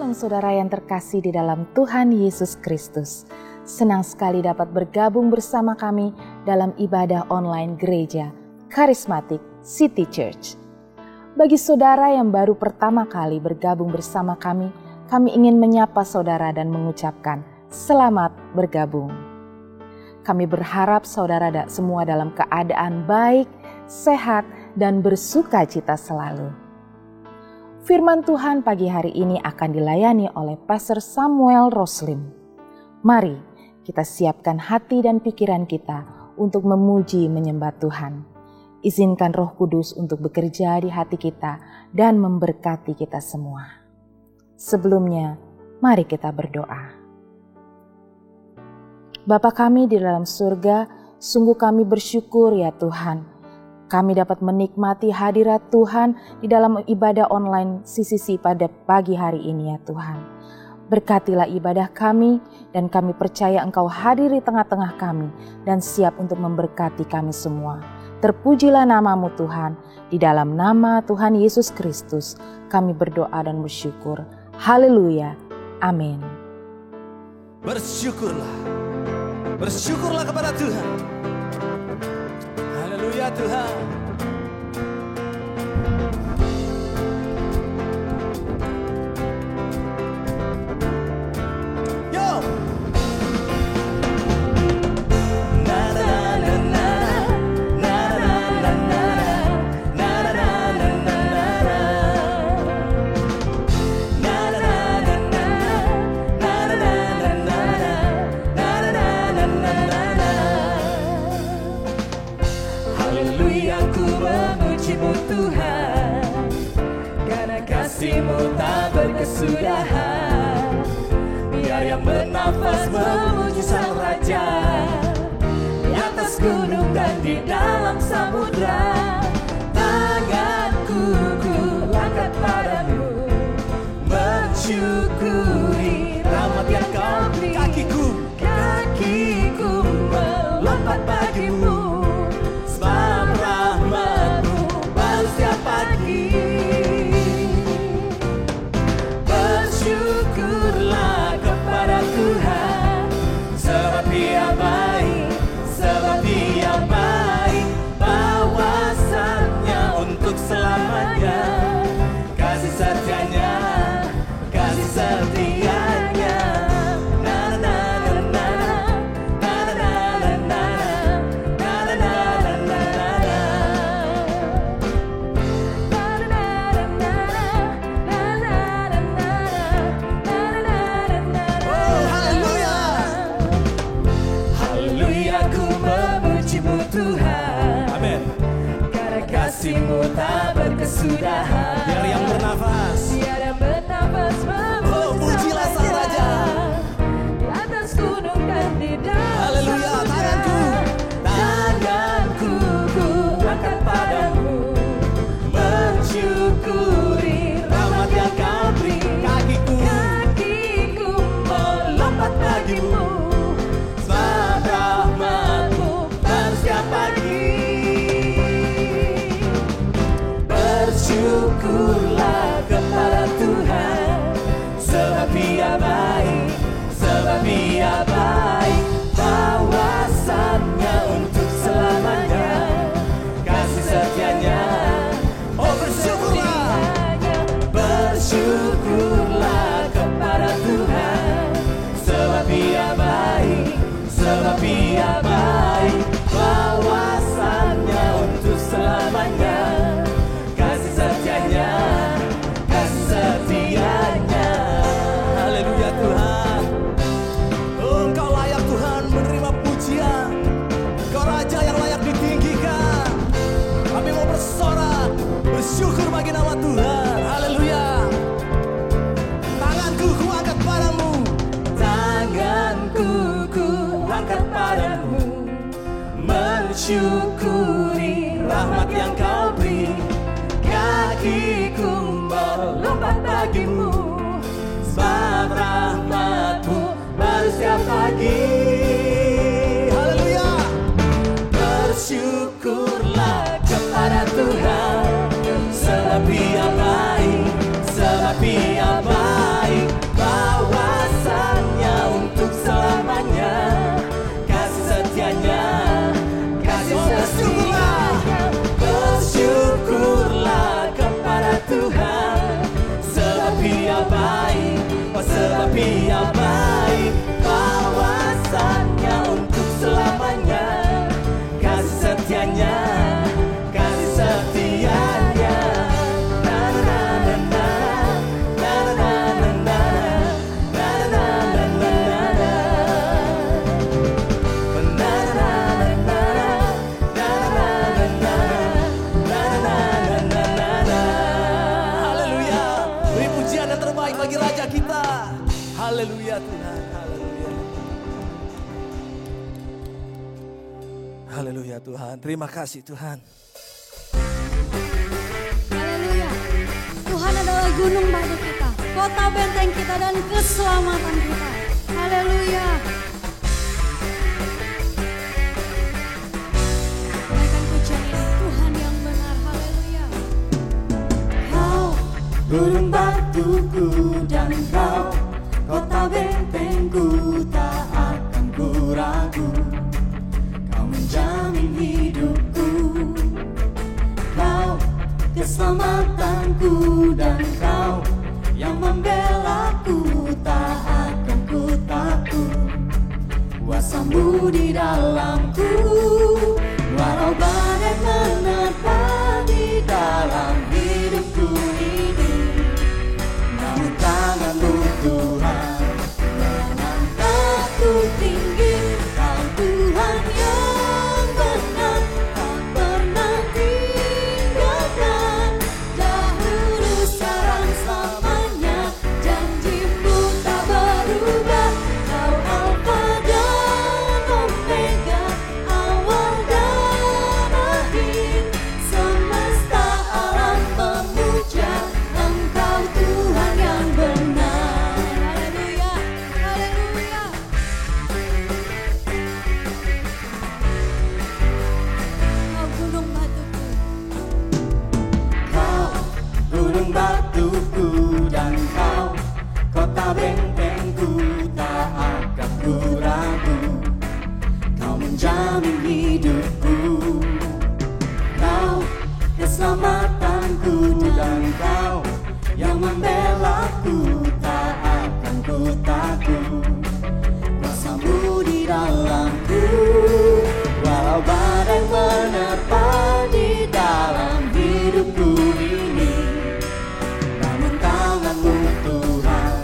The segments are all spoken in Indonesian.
Shalom saudara yang terkasih di dalam Tuhan Yesus Kristus. Senang sekali dapat bergabung bersama kami dalam ibadah online gereja Karismatik City Church. Bagi saudara yang baru pertama kali bergabung bersama kami ingin menyapa saudara dan mengucapkan selamat bergabung. Kami berharap saudara semua dalam keadaan baik, sehat, dan bersuka cita selalu. Firman Tuhan pagi hari ini akan dilayani oleh Pastor Samuel Roslim. Mari kita siapkan hati dan pikiran kita untuk memuji menyembah Tuhan. Izinkan Roh Kudus untuk bekerja di hati kita dan memberkati kita semua. Sebelumnya, mari kita berdoa. Bapa kami di dalam surga, sungguh kami bersyukur ya Tuhan. Kami dapat menikmati hadirat Tuhan di dalam ibadah online CCC pada pagi hari ini ya Tuhan. Berkatilah ibadah kami dan kami percaya Engkau hadir di tengah-tengah kami dan siap untuk memberkati kami semua. Terpujilah namamu Tuhan, di dalam nama Tuhan Yesus Kristus kami berdoa dan bersyukur. Haleluya, amin. Bersyukurlah kepada Tuhan. Haleluya Tuhan. Yo. Na na na na na na na na na na na na Tuhan, karena kasih-Mu tak berkesudahan. Biar yang bernafas memuji Sang Raja, di atas gunung dan di dalam samudra. Tanganku ku angkat padamu, mensyukuri rahmat yang Kau beri. Kakiku melompat bagimu, kasih-Mu tak berkesudahan. Biar yang bernafas pujilah Sang Raja, di atas gunung dan di dalam. Haleluya. Tanganku ku angkat padamu, mensyukuri rahmat yang Kau beri. Kakiku melompat bagimu, sebab rahmat-Mu baru setiap pagi. Syukurlah kepada Tuhan, sebab Dia baik, bawasannya untuk selamanya, kasih setianya. Oh bersyukurlah kepada Tuhan, sebab Dia baik, bawasannya untuk selamanya. Haleluya Tuhan. Oh, Engkau layak Tuhan menerima pujian. Engkau Raja yang layak ditinggikan. Kami mau bersorak, bersyukur bagi nama Tuhan. Haleluya. Tanganku ku angkat padamu, mensyukuri rahmat yang Kau beri. Kakiku melompat bagimu, sebab rahmat-Mu baru setiap pagi. Haleluya. Bersyukurlah kepada Tuhan, sebab Dia baik, Raja kita. Haleluya Tuhan, haleluya. Haleluya Tuhan, terima kasih Tuhan. Haleluya. Tuhan adalah gunung batu kita, kota benteng kita dan keselamatan kita. Haleluya. Naikkan pujian ini, Tuhan yang benar. Haleluya. Kau gunung batuku dan kau kota bentengku, tak akan ku ragu. Kau menjamin hidupku, kau keselamatanku, dan kau yang membelaku, tak akan ku takut. Kuasamu di dalamku, walau badai menerpa di dalam hidupku ini. Namun tanganmu Tuhan mengangkatku tinggi. Kau Tuhan yang benar, tak pernah tinggalkan. Dahulu sekarang selamanya, janjimu tak berubah. Kau Alfa dan Omega, awal dan akhir. Semesta alam memuja Engkau Tuhan yang benar. Haleluya. Haleluya. Kau gunung batuku. Kau gunung batuku dan kau kota bentengku, tak akan ku ragu. Kau menjamin hidupku, kau keselamatanku, dan kau yang membelaku, tak akan ku takut. Kuasamu di dalamku, walau badai menerpa di dalam hidupku ini. Namun tanganmu Tuhan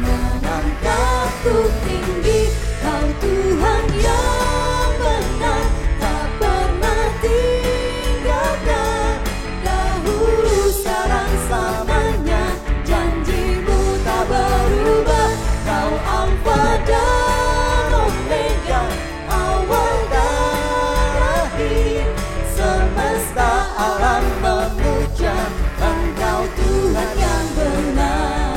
mengangkatku tinggi. Kau Tuhan yang benar, tak pernah tinggalkan. Dahulu sekarang selamanya, janjimu tak berubah. Kau Alfa dan Omega, awal dan akhir. Semesta alam memuja Engkau Tuhan yang benar.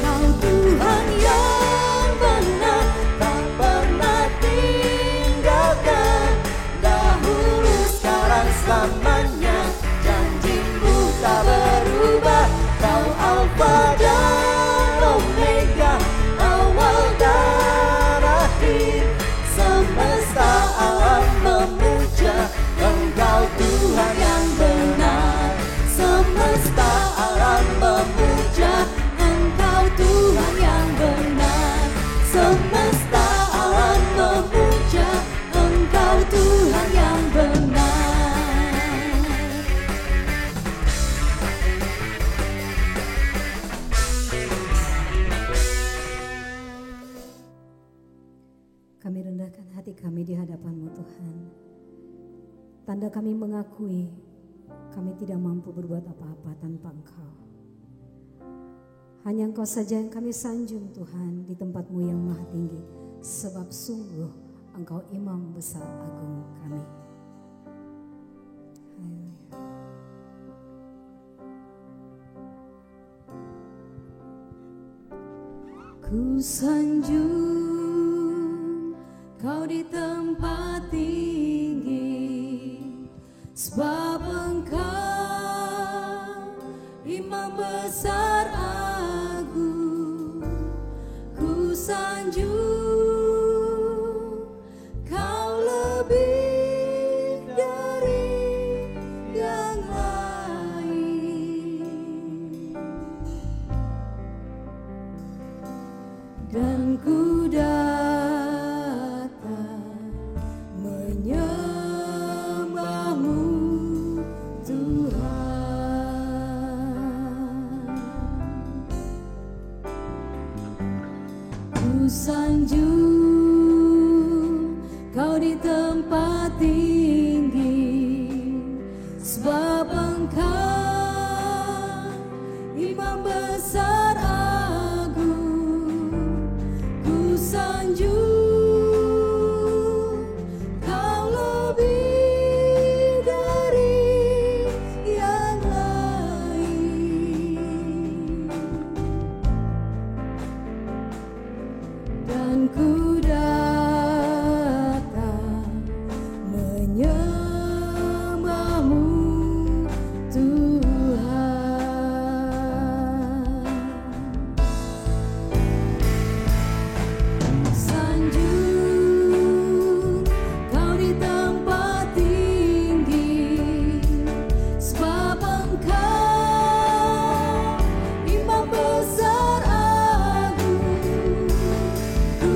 Kau Tuhan yang benar, tak pernah tinggalkan. Dahulu sekarang selamanya, janjimu tak berubah. Kau Alfa dan Omega, awal dan akhir. Semesta alam memuja Engkau Tuhan yang benar. Semesta alam memuja Engkau Tuhan yang benar. Semesta alam memuja Engkau Tuhan yang benar. Kami rendahkan hati kami di hadapan-Mu Tuhan. Tanda kami mengakui kami tidak mampu berbuat apa-apa tanpa Engkau. Hanya Engkau saja yang kami sanjung Tuhan di tempat-Mu yang maha tinggi. Sebab sungguh Engkau imam besar agung kami. Haleluya. Ku sanjung Kau di tempat tinggi, sebab Engkau imam besar agung. Ku sanjung Kau lebih dari yang lain, dan ku datang menyembah-Mu Tuhan. Ku sanjung Kau di tempat tinggi, sebab Engkau imam besar ku datang menyembahmu Tuhan. Sanjung kau di tempat tinggi, sebab Engkau Imam besar agung. Ku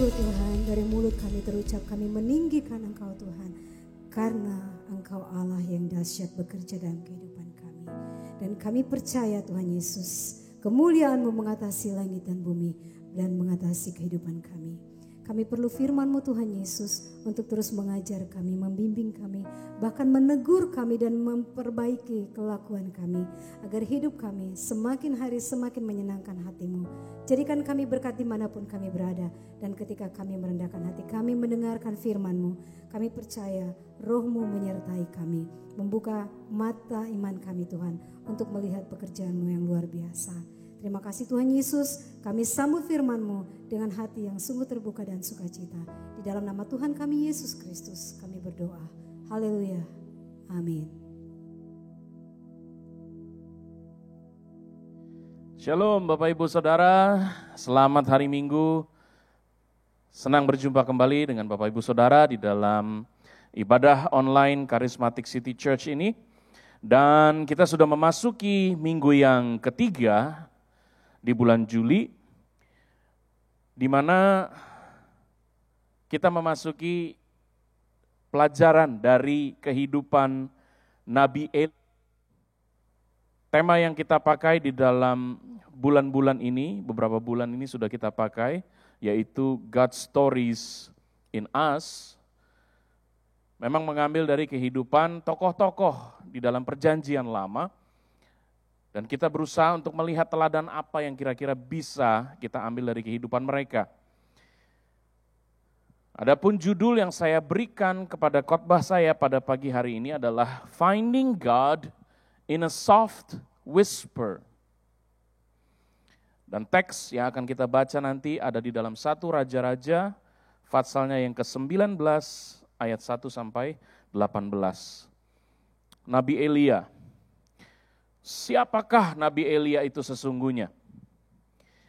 bersyukur Tuhan, dari mulut kami terucap kami meninggikan Engkau Tuhan. Karena Engkau Allah yang dahsyat bekerja dalam kehidupan kami. Dan kami percaya Tuhan Yesus, kemuliaan-Mu mengatasi langit dan bumi dan mengatasi kehidupan kami. Kami perlu firman-Mu Tuhan Yesus untuk terus mengajar kami, membimbing kami, bahkan menegur kami dan memperbaiki kelakuan kami. Agar hidup kami semakin hari semakin menyenangkan hati-Mu. Jadikan kami berkat dimanapun kami berada. Dan ketika kami merendahkan hati kami mendengarkan firman-Mu, kami percaya Roh-Mu menyertai kami. Membuka mata iman kami Tuhan untuk melihat pekerjaan-Mu yang luar biasa. Terima kasih Tuhan Yesus, kami sambut firman-Mu dengan hati yang sungguh terbuka dan sukacita. Di dalam nama Tuhan kami Yesus Kristus kami berdoa. Haleluya. Amin. Shalom Bapak Ibu Saudara, selamat hari Minggu. Senang berjumpa kembali dengan Bapak Ibu Saudara di dalam ibadah online Charismatic City Church ini. Dan kita sudah memasuki minggu yang ketiga di bulan Juli, di mana kita memasuki pelajaran dari kehidupan Nabi Elia. Tema yang kita pakai di dalam bulan-bulan ini, beberapa bulan ini sudah kita pakai, yaitu God Stories in Us. Memang mengambil dari kehidupan tokoh-tokoh di dalam perjanjian lama, dan kita berusaha untuk melihat teladan apa yang kira-kira bisa kita ambil dari kehidupan mereka. Adapun judul yang saya berikan kepada khotbah saya pada pagi hari ini adalah Finding God in a Soft Whisper. Dan teks yang akan kita baca nanti ada di dalam 1 Raja-Raja, Fatsalnya yang ke-19 ayat 1 sampai 18. Nabi Elia. Siapakah Nabi Elia itu sesungguhnya?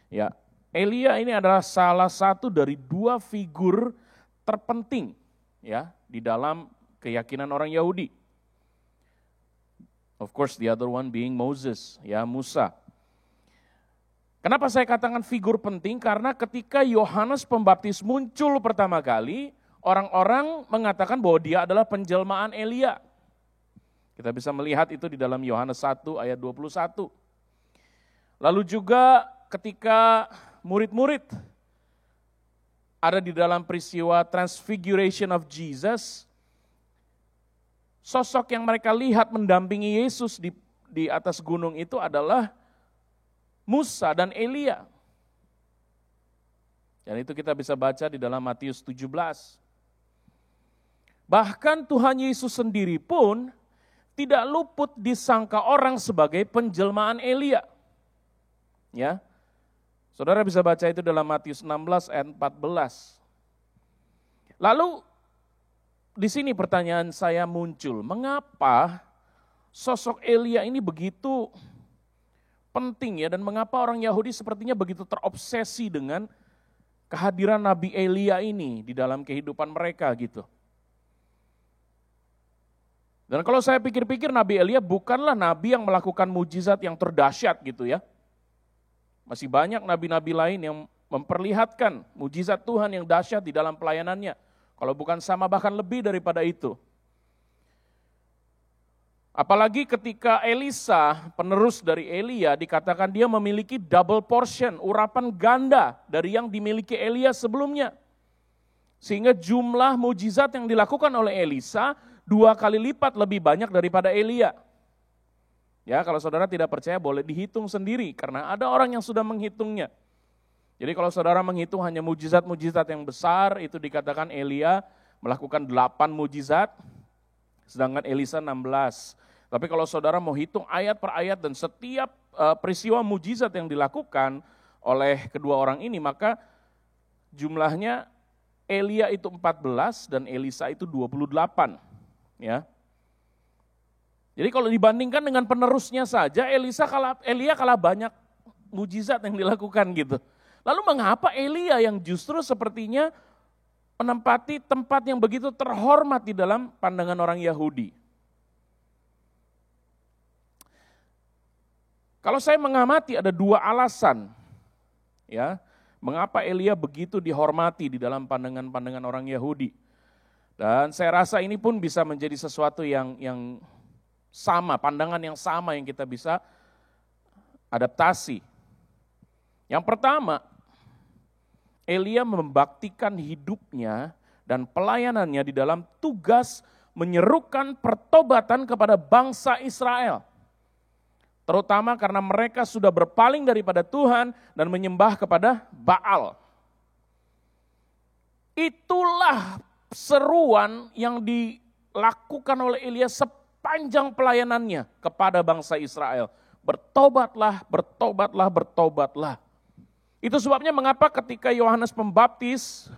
Ya, Elia ini adalah salah satu dari dua figur terpenting ya di dalam keyakinan orang Yahudi. Of course the other one being Moses, ya Musa. Kenapa saya katakan figur penting? Karena ketika Yohanes Pembaptis muncul pertama kali, orang-orang mengatakan bahwa dia adalah penjelmaan Elia. Kita bisa melihat itu di dalam Yohanes 1 ayat 21. Lalu juga ketika murid-murid ada di dalam peristiwa Transfiguration of Jesus, sosok yang mereka lihat mendampingi Yesus di atas gunung itu adalah Musa dan Elia. Dan itu kita bisa baca di dalam Matius 17. Bahkan Tuhan Yesus sendiri pun tidak luput disangka orang sebagai penjelmaan Elia. Ya. Saudara bisa baca itu dalam Matius 16 ayat 14. Lalu di sini pertanyaan saya muncul, mengapa sosok Elia ini begitu penting ya, dan mengapa orang Yahudi sepertinya begitu terobsesi dengan kehadiran Nabi Elia ini di dalam kehidupan mereka gitu. Dan kalau saya pikir-pikir Nabi Elia bukanlah nabi yang melakukan mujizat yang terdahsyat gitu ya. Masih banyak nabi-nabi lain yang memperlihatkan mujizat Tuhan yang dahsyat di dalam pelayanannya. Kalau bukan sama bahkan lebih daripada itu. Apalagi ketika Elisa, penerus dari Elia, dikatakan dia memiliki double portion, urapan ganda dari yang dimiliki Elia sebelumnya. Sehingga jumlah mujizat yang dilakukan oleh Elisa 2 kali lipat lebih banyak daripada Elia. Ya, kalau saudara tidak percaya boleh dihitung sendiri, karena ada orang yang sudah menghitungnya. Jadi kalau saudara menghitung hanya mujizat-mujizat yang besar, itu dikatakan Elia melakukan 8 mujizat, sedangkan Elisa 16. Tapi kalau saudara mau hitung ayat per ayat dan setiap peristiwa mujizat yang dilakukan oleh kedua orang ini, maka jumlahnya Elia itu 14 dan Elisa itu 28. Ya. Jadi kalau dibandingkan dengan penerusnya saja, Elia kalah banyak mujizat yang dilakukan gitu. Lalu mengapa Elia yang justru sepertinya menempati tempat yang begitu terhormat di dalam pandangan orang Yahudi? Kalau saya mengamati ada 2 alasan. Ya. Mengapa Elia begitu dihormati di dalam pandangan-pandangan orang Yahudi? Dan saya rasa ini pun bisa menjadi sesuatu yang sama, pandangan yang sama yang kita bisa adaptasi. Yang pertama, Elia membaktikan hidupnya dan pelayanannya di dalam tugas menyerukan pertobatan kepada bangsa Israel. Terutama karena mereka sudah berpaling daripada Tuhan dan menyembah kepada Baal. Itulah seruan yang dilakukan oleh Elia sepanjang pelayanannya kepada bangsa Israel. Bertobatlah, bertobatlah, bertobatlah. Itu sebabnya mengapa ketika Yohanes Pembaptis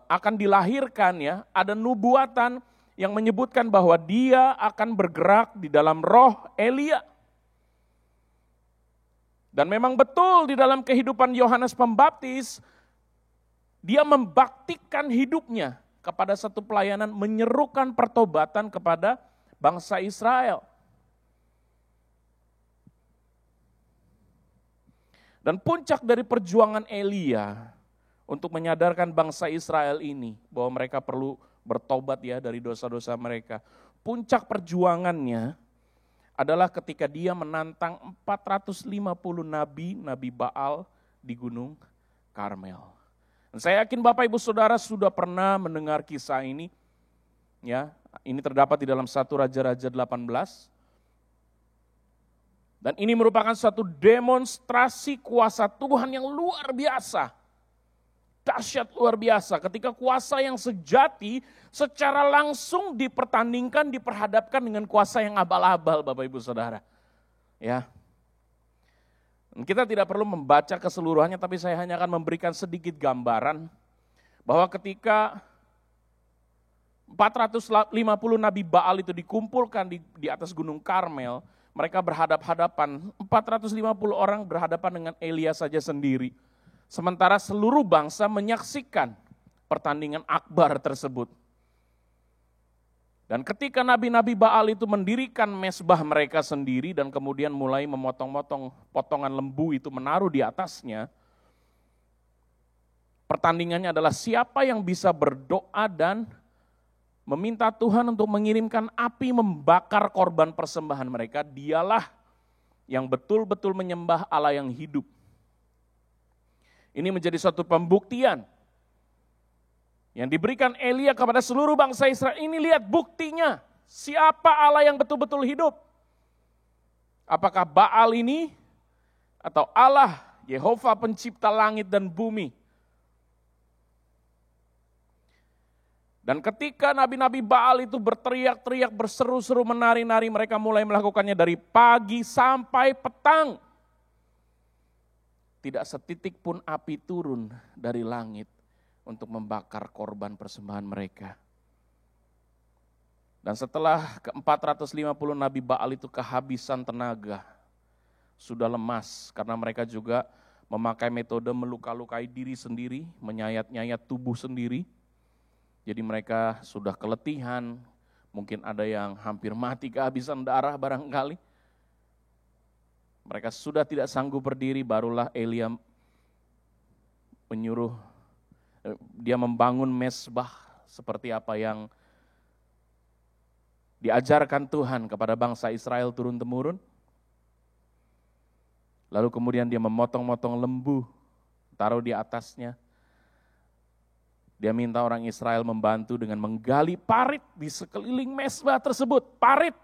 akan dilahirkan ya, ada nubuatan yang menyebutkan bahwa dia akan bergerak di dalam roh Elia. Dan memang betul di dalam kehidupan Yohanes Pembaptis, dia membaktikan hidupnya kepada satu pelayanan menyerukan pertobatan kepada bangsa Israel. Dan puncak dari perjuangan Elia untuk menyadarkan bangsa Israel ini bahwa mereka perlu bertobat ya dari dosa-dosa mereka. Puncak perjuangannya adalah ketika dia menantang 450 nabi Baal di Gunung Karmel. Dan saya yakin Bapak Ibu Saudara sudah pernah mendengar kisah ini. Ya, ini terdapat di dalam 1 Raja-Raja 18. Dan ini merupakan suatu demonstrasi kuasa Tuhan yang luar biasa. Dahsyat luar biasa ketika kuasa yang sejati secara langsung dipertandingkan, diperhadapkan dengan kuasa yang abal-abal Bapak Ibu Saudara. Ya. Kita tidak perlu membaca keseluruhannya, tapi saya hanya akan memberikan sedikit gambaran bahwa ketika 450 nabi Baal itu dikumpulkan di atas Gunung Karmel, mereka berhadap-hadapan, 450 orang berhadapan dengan Elia saja sendiri. Sementara seluruh bangsa menyaksikan pertandingan akbar tersebut. Dan ketika nabi-nabi Baal itu mendirikan mesbah mereka sendiri dan kemudian mulai memotong-motong potongan lembu itu menaruh di atasnya, pertandingannya adalah siapa yang bisa berdoa dan meminta Tuhan untuk mengirimkan api membakar korban persembahan mereka, dialah yang betul-betul menyembah Allah yang hidup. Ini menjadi suatu pembuktian yang diberikan Elia kepada seluruh bangsa Israel. Ini lihat buktinya, siapa Allah yang betul-betul hidup. Apakah Baal ini atau Allah, Yehova pencipta langit dan bumi. Dan ketika nabi-nabi Baal itu berteriak-teriak, berseru-seru, menari-nari, mereka mulai melakukannya dari pagi sampai petang. Tidak setitik pun api turun dari langit untuk membakar korban persembahan mereka. Dan setelah ke-450 nabi Baal itu kehabisan tenaga, sudah lemas karena mereka juga memakai metode meluka-lukai diri sendiri, menyayat-nyayat tubuh sendiri. Jadi mereka sudah keletihan, mungkin ada yang hampir mati kehabisan darah barangkali. Mereka sudah tidak sanggup berdiri, barulah Elia menyuruh, dia membangun mesbah seperti apa yang diajarkan Tuhan kepada bangsa Israel turun-temurun. Lalu kemudian dia memotong-motong lembu, taruh di atasnya. Dia minta orang Israel membantu dengan menggali parit di sekeliling mesbah tersebut, parit.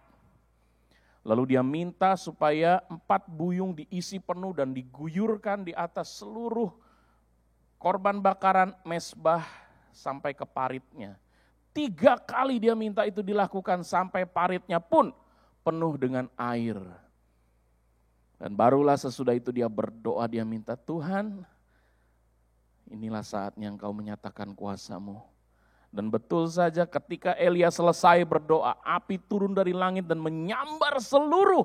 Lalu dia minta supaya 4 buyung diisi penuh dan diguyurkan di atas seluruh korban bakaran mesbah sampai ke paritnya. 3 kali dia minta itu dilakukan sampai paritnya pun penuh dengan air. Dan barulah sesudah itu dia berdoa, dia minta, Tuhan, inilah saatnya Engkau menyatakan kuasa-Mu. Dan betul saja ketika Elia selesai berdoa, api turun dari langit dan menyambar seluruh,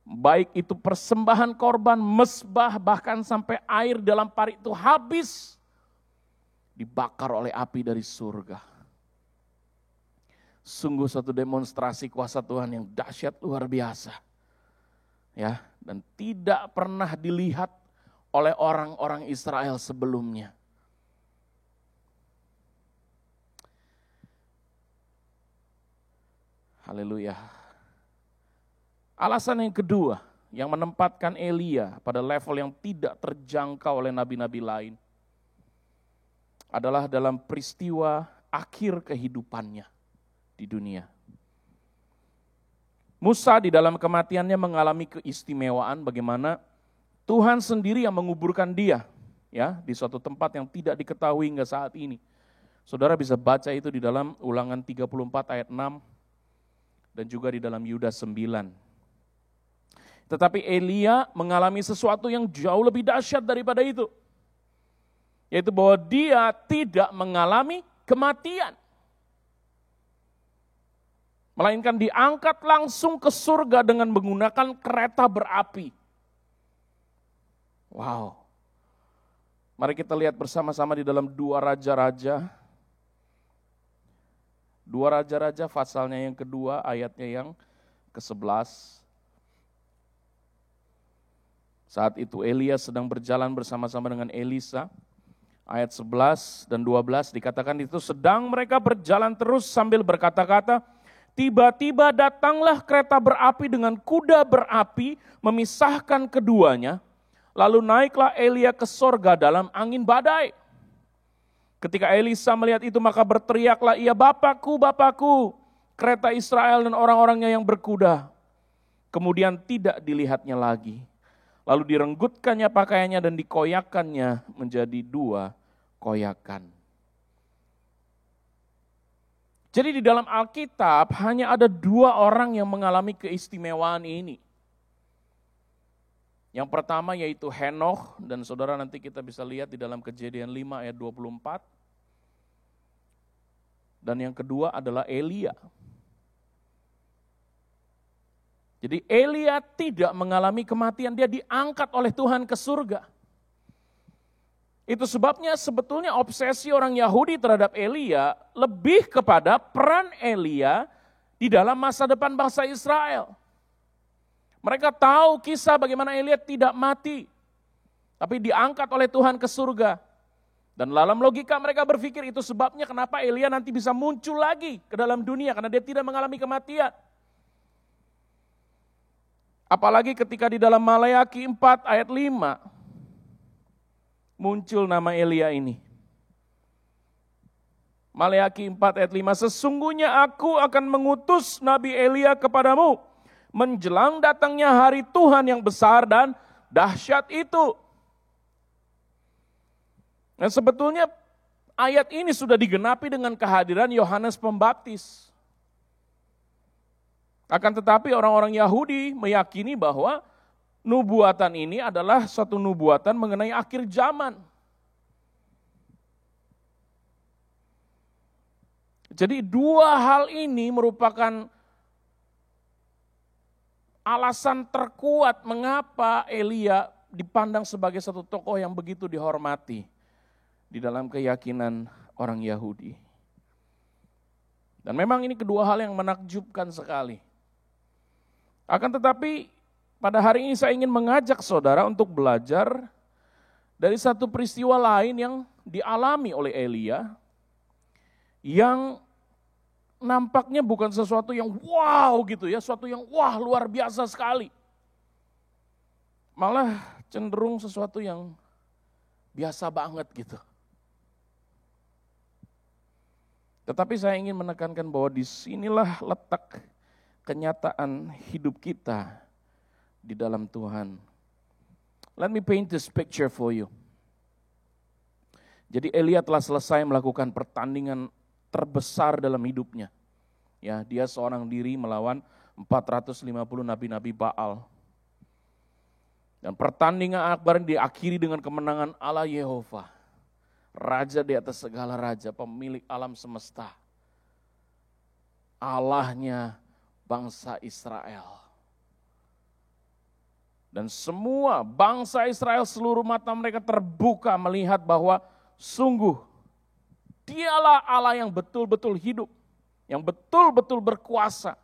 baik itu persembahan korban, mesbah, bahkan sampai air dalam parit itu habis, dibakar oleh api dari surga. Sungguh suatu demonstrasi kuasa Tuhan yang dahsyat luar biasa. Ya, dan tidak pernah dilihat oleh orang-orang Israel sebelumnya. Haleluya. Alasan yang kedua yang menempatkan Elia pada level yang tidak terjangkau oleh nabi-nabi lain adalah dalam peristiwa akhir kehidupannya di dunia. Musa di dalam kematiannya mengalami keistimewaan bagaimana Tuhan sendiri yang menguburkan dia ya di suatu tempat yang tidak diketahui hingga saat ini. Saudara bisa baca itu di dalam Ulangan 34 ayat 6 dan juga di dalam Yudas 9. Tetapi Elia mengalami sesuatu yang jauh lebih dahsyat daripada itu. Yaitu bahwa dia tidak mengalami kematian. Melainkan diangkat langsung ke surga dengan menggunakan kereta berapi. Wow. Mari kita lihat bersama-sama di dalam 2 Raja-Raja. 2 Raja-Raja pasalnya yang kedua, ayatnya yang ke-11. Saat itu Elia sedang berjalan bersama-sama dengan Elisa. Ayat 11 dan 12 dikatakan itu sedang mereka berjalan terus sambil berkata-kata, tiba-tiba datanglah kereta berapi dengan kuda berapi memisahkan keduanya. Lalu naiklah Elia ke sorga dalam angin badai. Ketika Elisa melihat itu maka berteriaklah ia, Bapakku, Bapakku, kereta Israel dan orang-orangnya yang berkuda. Kemudian tidak dilihatnya lagi. Lalu direnggutkannya pakaiannya dan dikoyakannya menjadi 2 koyakan. Jadi di dalam Alkitab hanya ada 2 orang yang mengalami keistimewaan ini. Yang pertama yaitu Henokh, dan saudara nanti kita bisa lihat di dalam Kejadian 5 ayat 24. Dan yang kedua adalah Elia. Jadi Elia tidak mengalami kematian, dia diangkat oleh Tuhan ke surga. Itu sebabnya sebetulnya obsesi orang Yahudi terhadap Elia lebih kepada peran Elia di dalam masa depan bangsa Israel. Mereka tahu kisah bagaimana Elia tidak mati, tapi diangkat oleh Tuhan ke surga. Dan dalam logika mereka berpikir itu sebabnya kenapa Elia nanti bisa muncul lagi ke dalam dunia, karena dia tidak mengalami kematian. Apalagi ketika di dalam Maleakhi 4 ayat 5, muncul nama Elia ini. Maleakhi 4 ayat 5, sesungguhnya aku akan mengutus Nabi Elia kepadamu, menjelang datangnya hari Tuhan yang besar dan dahsyat itu. Dan sebetulnya ayat ini sudah digenapi dengan kehadiran Yohanes Pembaptis. Akan tetapi orang-orang Yahudi meyakini bahwa nubuatan ini adalah suatu nubuatan mengenai akhir zaman. Jadi 2 hal ini merupakan alasan terkuat mengapa Elia dipandang sebagai satu tokoh yang begitu dihormati di dalam keyakinan orang Yahudi. Dan memang ini kedua hal yang menakjubkan sekali. Akan tetapi pada hari ini saya ingin mengajak saudara untuk belajar dari satu peristiwa lain yang dialami oleh Elia yang nampaknya bukan sesuatu yang wow gitu ya, sesuatu yang wah luar biasa sekali. Malah cenderung sesuatu yang biasa banget gitu. Tetapi saya ingin menekankan bahwa disinilah letak kenyataan hidup kita di dalam Tuhan. Let me paint this picture for you. Jadi Elia telah selesai melakukan pertandingan terbesar dalam hidupnya. Ya, dia seorang diri melawan 450 nabi-nabi Baal. Dan pertandingan akbar diakhiri dengan kemenangan Allah Yehova. Raja di atas segala raja, pemilik alam semesta. Allahnya bangsa Israel. Dan semua bangsa Israel seluruh mata mereka terbuka melihat bahwa sungguh Dialah Allah yang betul-betul hidup, yang betul-betul berkuasa.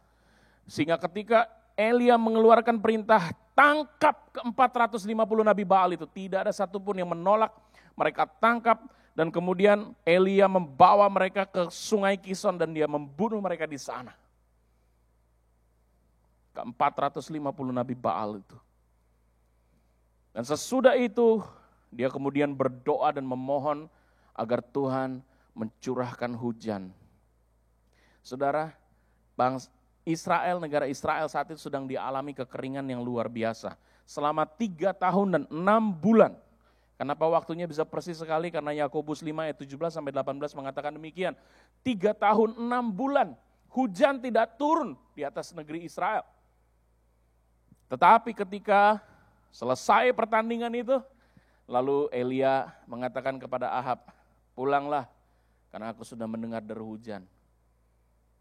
Sehingga ketika Elia mengeluarkan perintah tangkap ke 450 Nabi Baal itu. Tidak ada satupun yang menolak. Mereka tangkap dan kemudian Elia membawa mereka ke sungai Kison dan dia membunuh mereka di sana. Ke 450 Nabi Baal itu. Dan sesudah itu dia kemudian berdoa dan memohon agar Tuhan mencurahkan hujan. Saudara, bangsa Israel, negara Israel saat itu sedang dialami kekeringan yang luar biasa. Selama 3 tahun dan 6 bulan. Kenapa waktunya bisa persis sekali? Karena Yakobus 5 ayat 17-18 mengatakan demikian. 3 tahun 6 bulan hujan tidak turun di atas negeri Israel. Tetapi ketika selesai pertandingan itu, lalu Elia mengatakan kepada Ahab, pulanglah karena aku sudah mendengar deru hujan.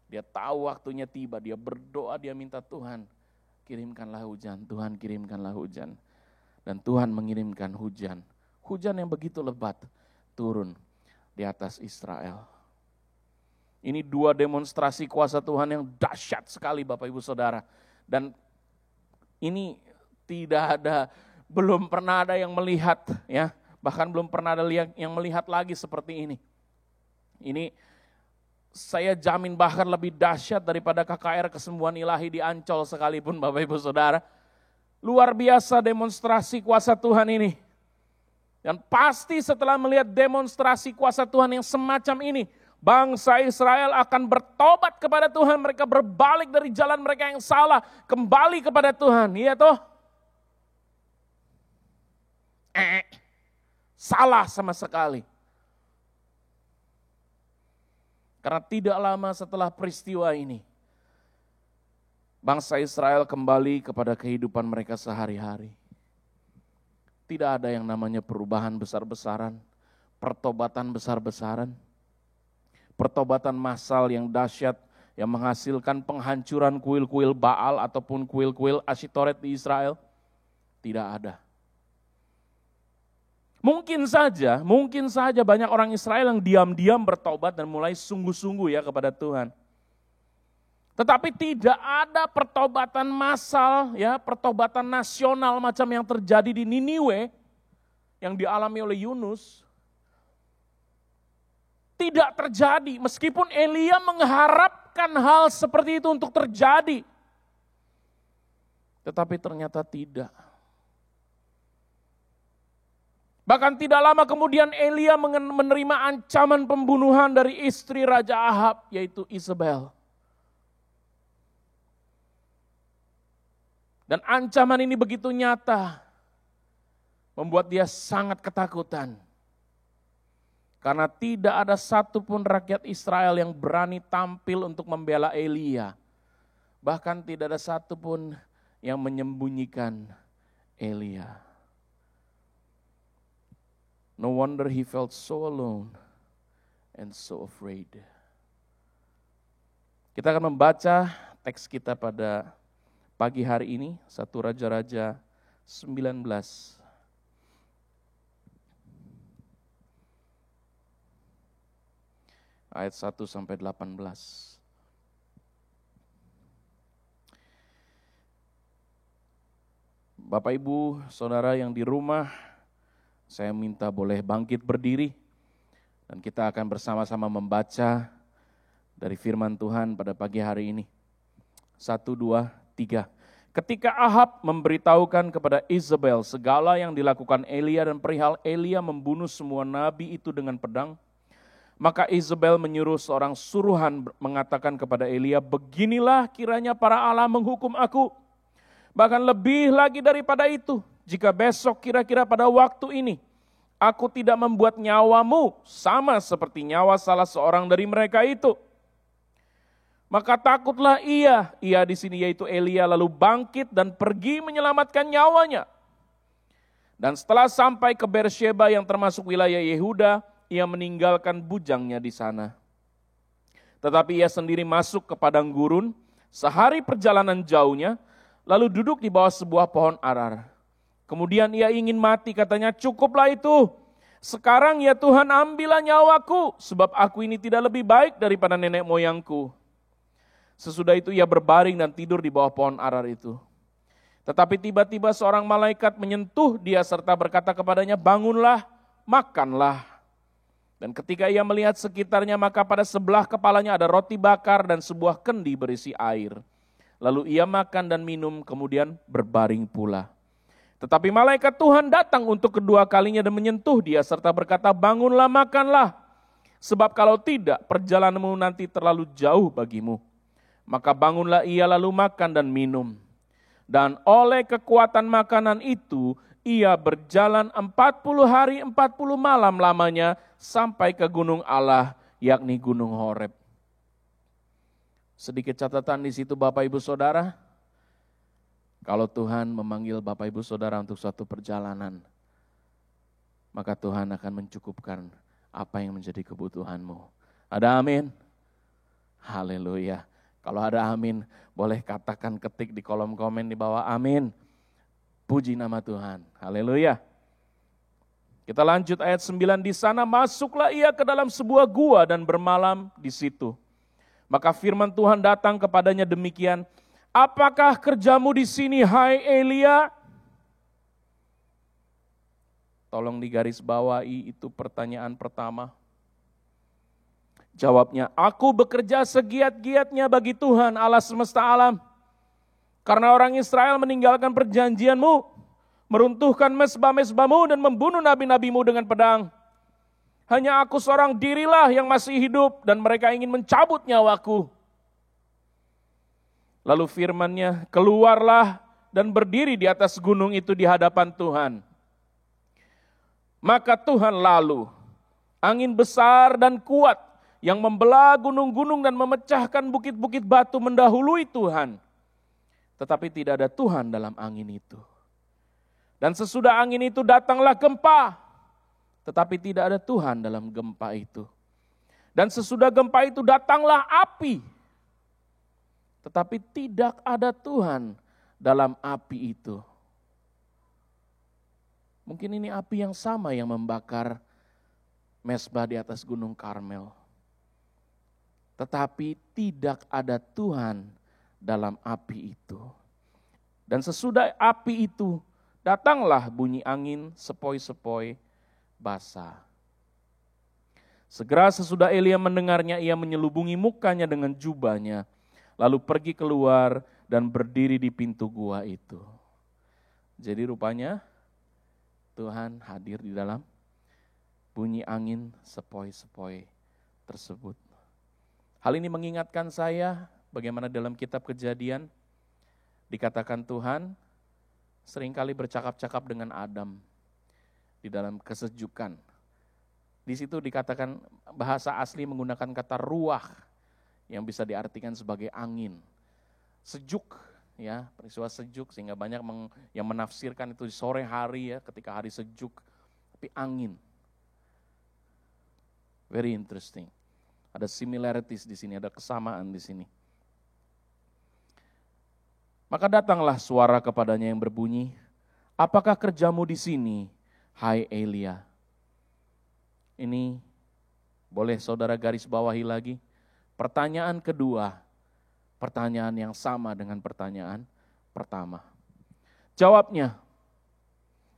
Dia tahu waktunya tiba, dia berdoa, dia minta Tuhan, kirimkanlah hujan, Tuhan kirimkanlah hujan. Dan Tuhan mengirimkan hujan. Hujan yang begitu lebat turun di atas Israel. Ini 2 demonstrasi kuasa Tuhan yang dahsyat sekali Bapak Ibu Saudara. Dan ini belum pernah ada yang melihat, ya, bahkan belum pernah ada yang melihat lagi seperti ini. Ini saya jamin bahkan lebih dahsyat daripada KKR Kesembuhan Ilahi di Ancol sekalipun Bapak Ibu Saudara. Luar biasa demonstrasi kuasa Tuhan ini. Dan pasti setelah melihat demonstrasi kuasa Tuhan yang semacam ini, bangsa Israel akan bertobat kepada Tuhan. Mereka berbalik dari jalan mereka yang salah, kembali kepada Tuhan. Iya toh? Salah sama sekali. Karena tidak lama setelah peristiwa ini, bangsa Israel kembali kepada kehidupan mereka sehari-hari. Tidak ada yang namanya perubahan besar-besaran, pertobatan besar-besaran, pertobatan massal yang dahsyat, yang menghasilkan penghancuran kuil-kuil Baal ataupun kuil-kuil Asyitoret di Israel. Tidak ada. Mungkin saja banyak orang Israel yang diam-diam bertobat dan mulai sungguh-sungguh ya kepada Tuhan. Tetapi tidak ada pertobatan massal, ya, pertobatan nasional macam yang terjadi di Niniwe yang dialami oleh Yunus. Tidak terjadi meskipun Elia mengharapkan hal seperti itu untuk terjadi. Tetapi ternyata tidak. Bahkan tidak lama kemudian Elia menerima ancaman pembunuhan dari istri Raja Ahab, yaitu Isabel. Dan ancaman ini begitu nyata, membuat dia sangat ketakutan. Karena tidak ada satupun rakyat Israel yang berani tampil untuk membela Elia. Bahkan tidak ada satupun yang menyembunyikan Elia. No wonder he felt so alone and so afraid. Kita akan membaca teks kita pada pagi hari ini, 1 Raja-Raja 19. Ayat 1 sampai 18. Bapak Ibu, Saudara yang di rumah, saya minta boleh bangkit berdiri dan kita akan bersama-sama membaca dari firman Tuhan pada pagi hari ini. 1, 2, 3. Ketika Ahab memberitahukan kepada Isabel segala yang dilakukan Elia dan perihal Elia membunuh semua nabi itu dengan pedang, maka Isabel menyuruh seorang suruhan mengatakan kepada Elia, beginilah kiranya para Allah menghukum aku. Bahkan lebih lagi daripada itu, jika besok kira-kira pada waktu ini, aku tidak membuat nyawamu sama seperti nyawa salah seorang dari mereka itu. Maka takutlah ia di sini yaitu Elia lalu bangkit dan pergi menyelamatkan nyawanya. Dan setelah sampai ke Beersheba yang termasuk wilayah Yehuda, ia meninggalkan bujangnya di sana. Tetapi ia sendiri masuk ke padang gurun, sehari perjalanan jauhnya, lalu duduk di bawah sebuah pohon arar. Kemudian ia ingin mati, katanya, cukuplah itu. Sekarang ya Tuhan ambillah nyawaku, sebab aku ini tidak lebih baik daripada nenek moyangku. Sesudah itu ia berbaring dan tidur di bawah pohon arar itu. Tetapi tiba-tiba seorang malaikat menyentuh dia serta berkata kepadanya, bangunlah, makanlah. Dan ketika ia melihat sekitarnya, maka pada sebelah kepalanya ada roti bakar dan sebuah kendi berisi air. Lalu ia makan dan minum, kemudian berbaring pula. Tetapi malaikat Tuhan datang untuk kedua kalinya dan menyentuh dia serta berkata, bangunlah, makanlah. Sebab kalau tidak, perjalananmu nanti terlalu jauh bagimu. Maka bangunlah ia lalu makan dan minum. Dan oleh kekuatan makanan itu, ia berjalan 40 hari 40 malam lamanya sampai ke gunung Allah, yakni Gunung Horeb. Sedikit catatan di situ Bapak Ibu Saudara. Kalau Tuhan memanggil Bapak Ibu Saudara untuk suatu perjalanan, maka Tuhan akan mencukupkan apa yang menjadi kebutuhanmu. Ada amin? Haleluya. Kalau ada amin, boleh katakan, ketik di kolom komen di bawah, amin. Puji nama Tuhan. Haleluya. Kita lanjut ayat 9, di sana masuklah ia ke dalam sebuah gua dan bermalam di situ. Maka firman Tuhan datang kepadanya demikian, apakah kerjamu di sini hai Elia? Tolong digarisbawahi, itu pertanyaan pertama. Jawabnya, aku bekerja segiat-giatnya bagi Tuhan Allah semesta alam. Karena orang Israel meninggalkan perjanjianmu, meruntuhkan mezbah-mezbahmu dan membunuh nabi-nabimu dengan pedang. Hanya aku seorang dirilah yang masih hidup dan mereka ingin mencabut nyawaku. Lalu firman-Nya, keluarlah dan berdiri di atas gunung itu di hadapan Tuhan. Maka Tuhan lalu, angin besar dan kuat yang membelah gunung-gunung dan memecahkan bukit-bukit batu mendahului Tuhan. Tetapi tidak ada Tuhan dalam angin itu. Dan sesudah angin itu datanglah gempa. Tetapi tidak ada Tuhan dalam gempa itu. Dan sesudah gempa itu datanglah api. Tetapi tidak ada Tuhan dalam api itu. Mungkin ini api yang sama yang membakar mezbah di atas Gunung Karmel. Tetapi tidak ada Tuhan dalam api itu. Dan sesudah api itu, datanglah bunyi angin sepoi-sepoi basah. Segera sesudah Elia mendengarnya, ia menyelubungi mukanya dengan jubahnya, lalu pergi keluar dan berdiri di pintu gua itu. Jadi rupanya Tuhan hadir di dalam bunyi angin sepoi-sepoi tersebut. Hal ini mengingatkan saya bagaimana dalam kitab Kejadian dikatakan Tuhan seringkali bercakap-cakap dengan Adam di dalam kesejukan. Di situ dikatakan bahasa asli menggunakan kata ruah yang bisa diartikan sebagai angin. Sejuk, ya, peristiwa sejuk, sehingga banyak yang menafsirkan itu di sore hari ya, ketika hari sejuk, tapi angin. Very interesting. Ada similarities di sini, ada kesamaan di sini. Maka datanglah suara kepadanya yang berbunyi, apakah kerjamu di sini, hai Elia? Ini boleh saudara garis bawahi lagi. Pertanyaan kedua, pertanyaan yang sama dengan pertanyaan pertama. Jawabnya,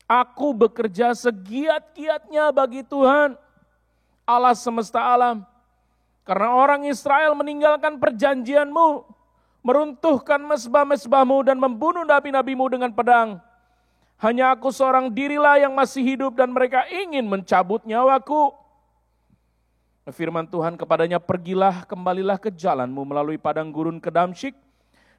aku bekerja segiat-giatnya bagi Tuhan, Allah semesta alam. Karena orang Israel meninggalkan perjanjianmu, meruntuhkan mezbah-mezbahmu dan membunuh nabi-nabimu dengan pedang. Hanya aku seorang dirilah yang masih hidup dan mereka ingin mencabut nyawaku. Firman Tuhan kepadanya, pergilah, kembalilah ke jalanmu melalui padang gurun ke Damsyik.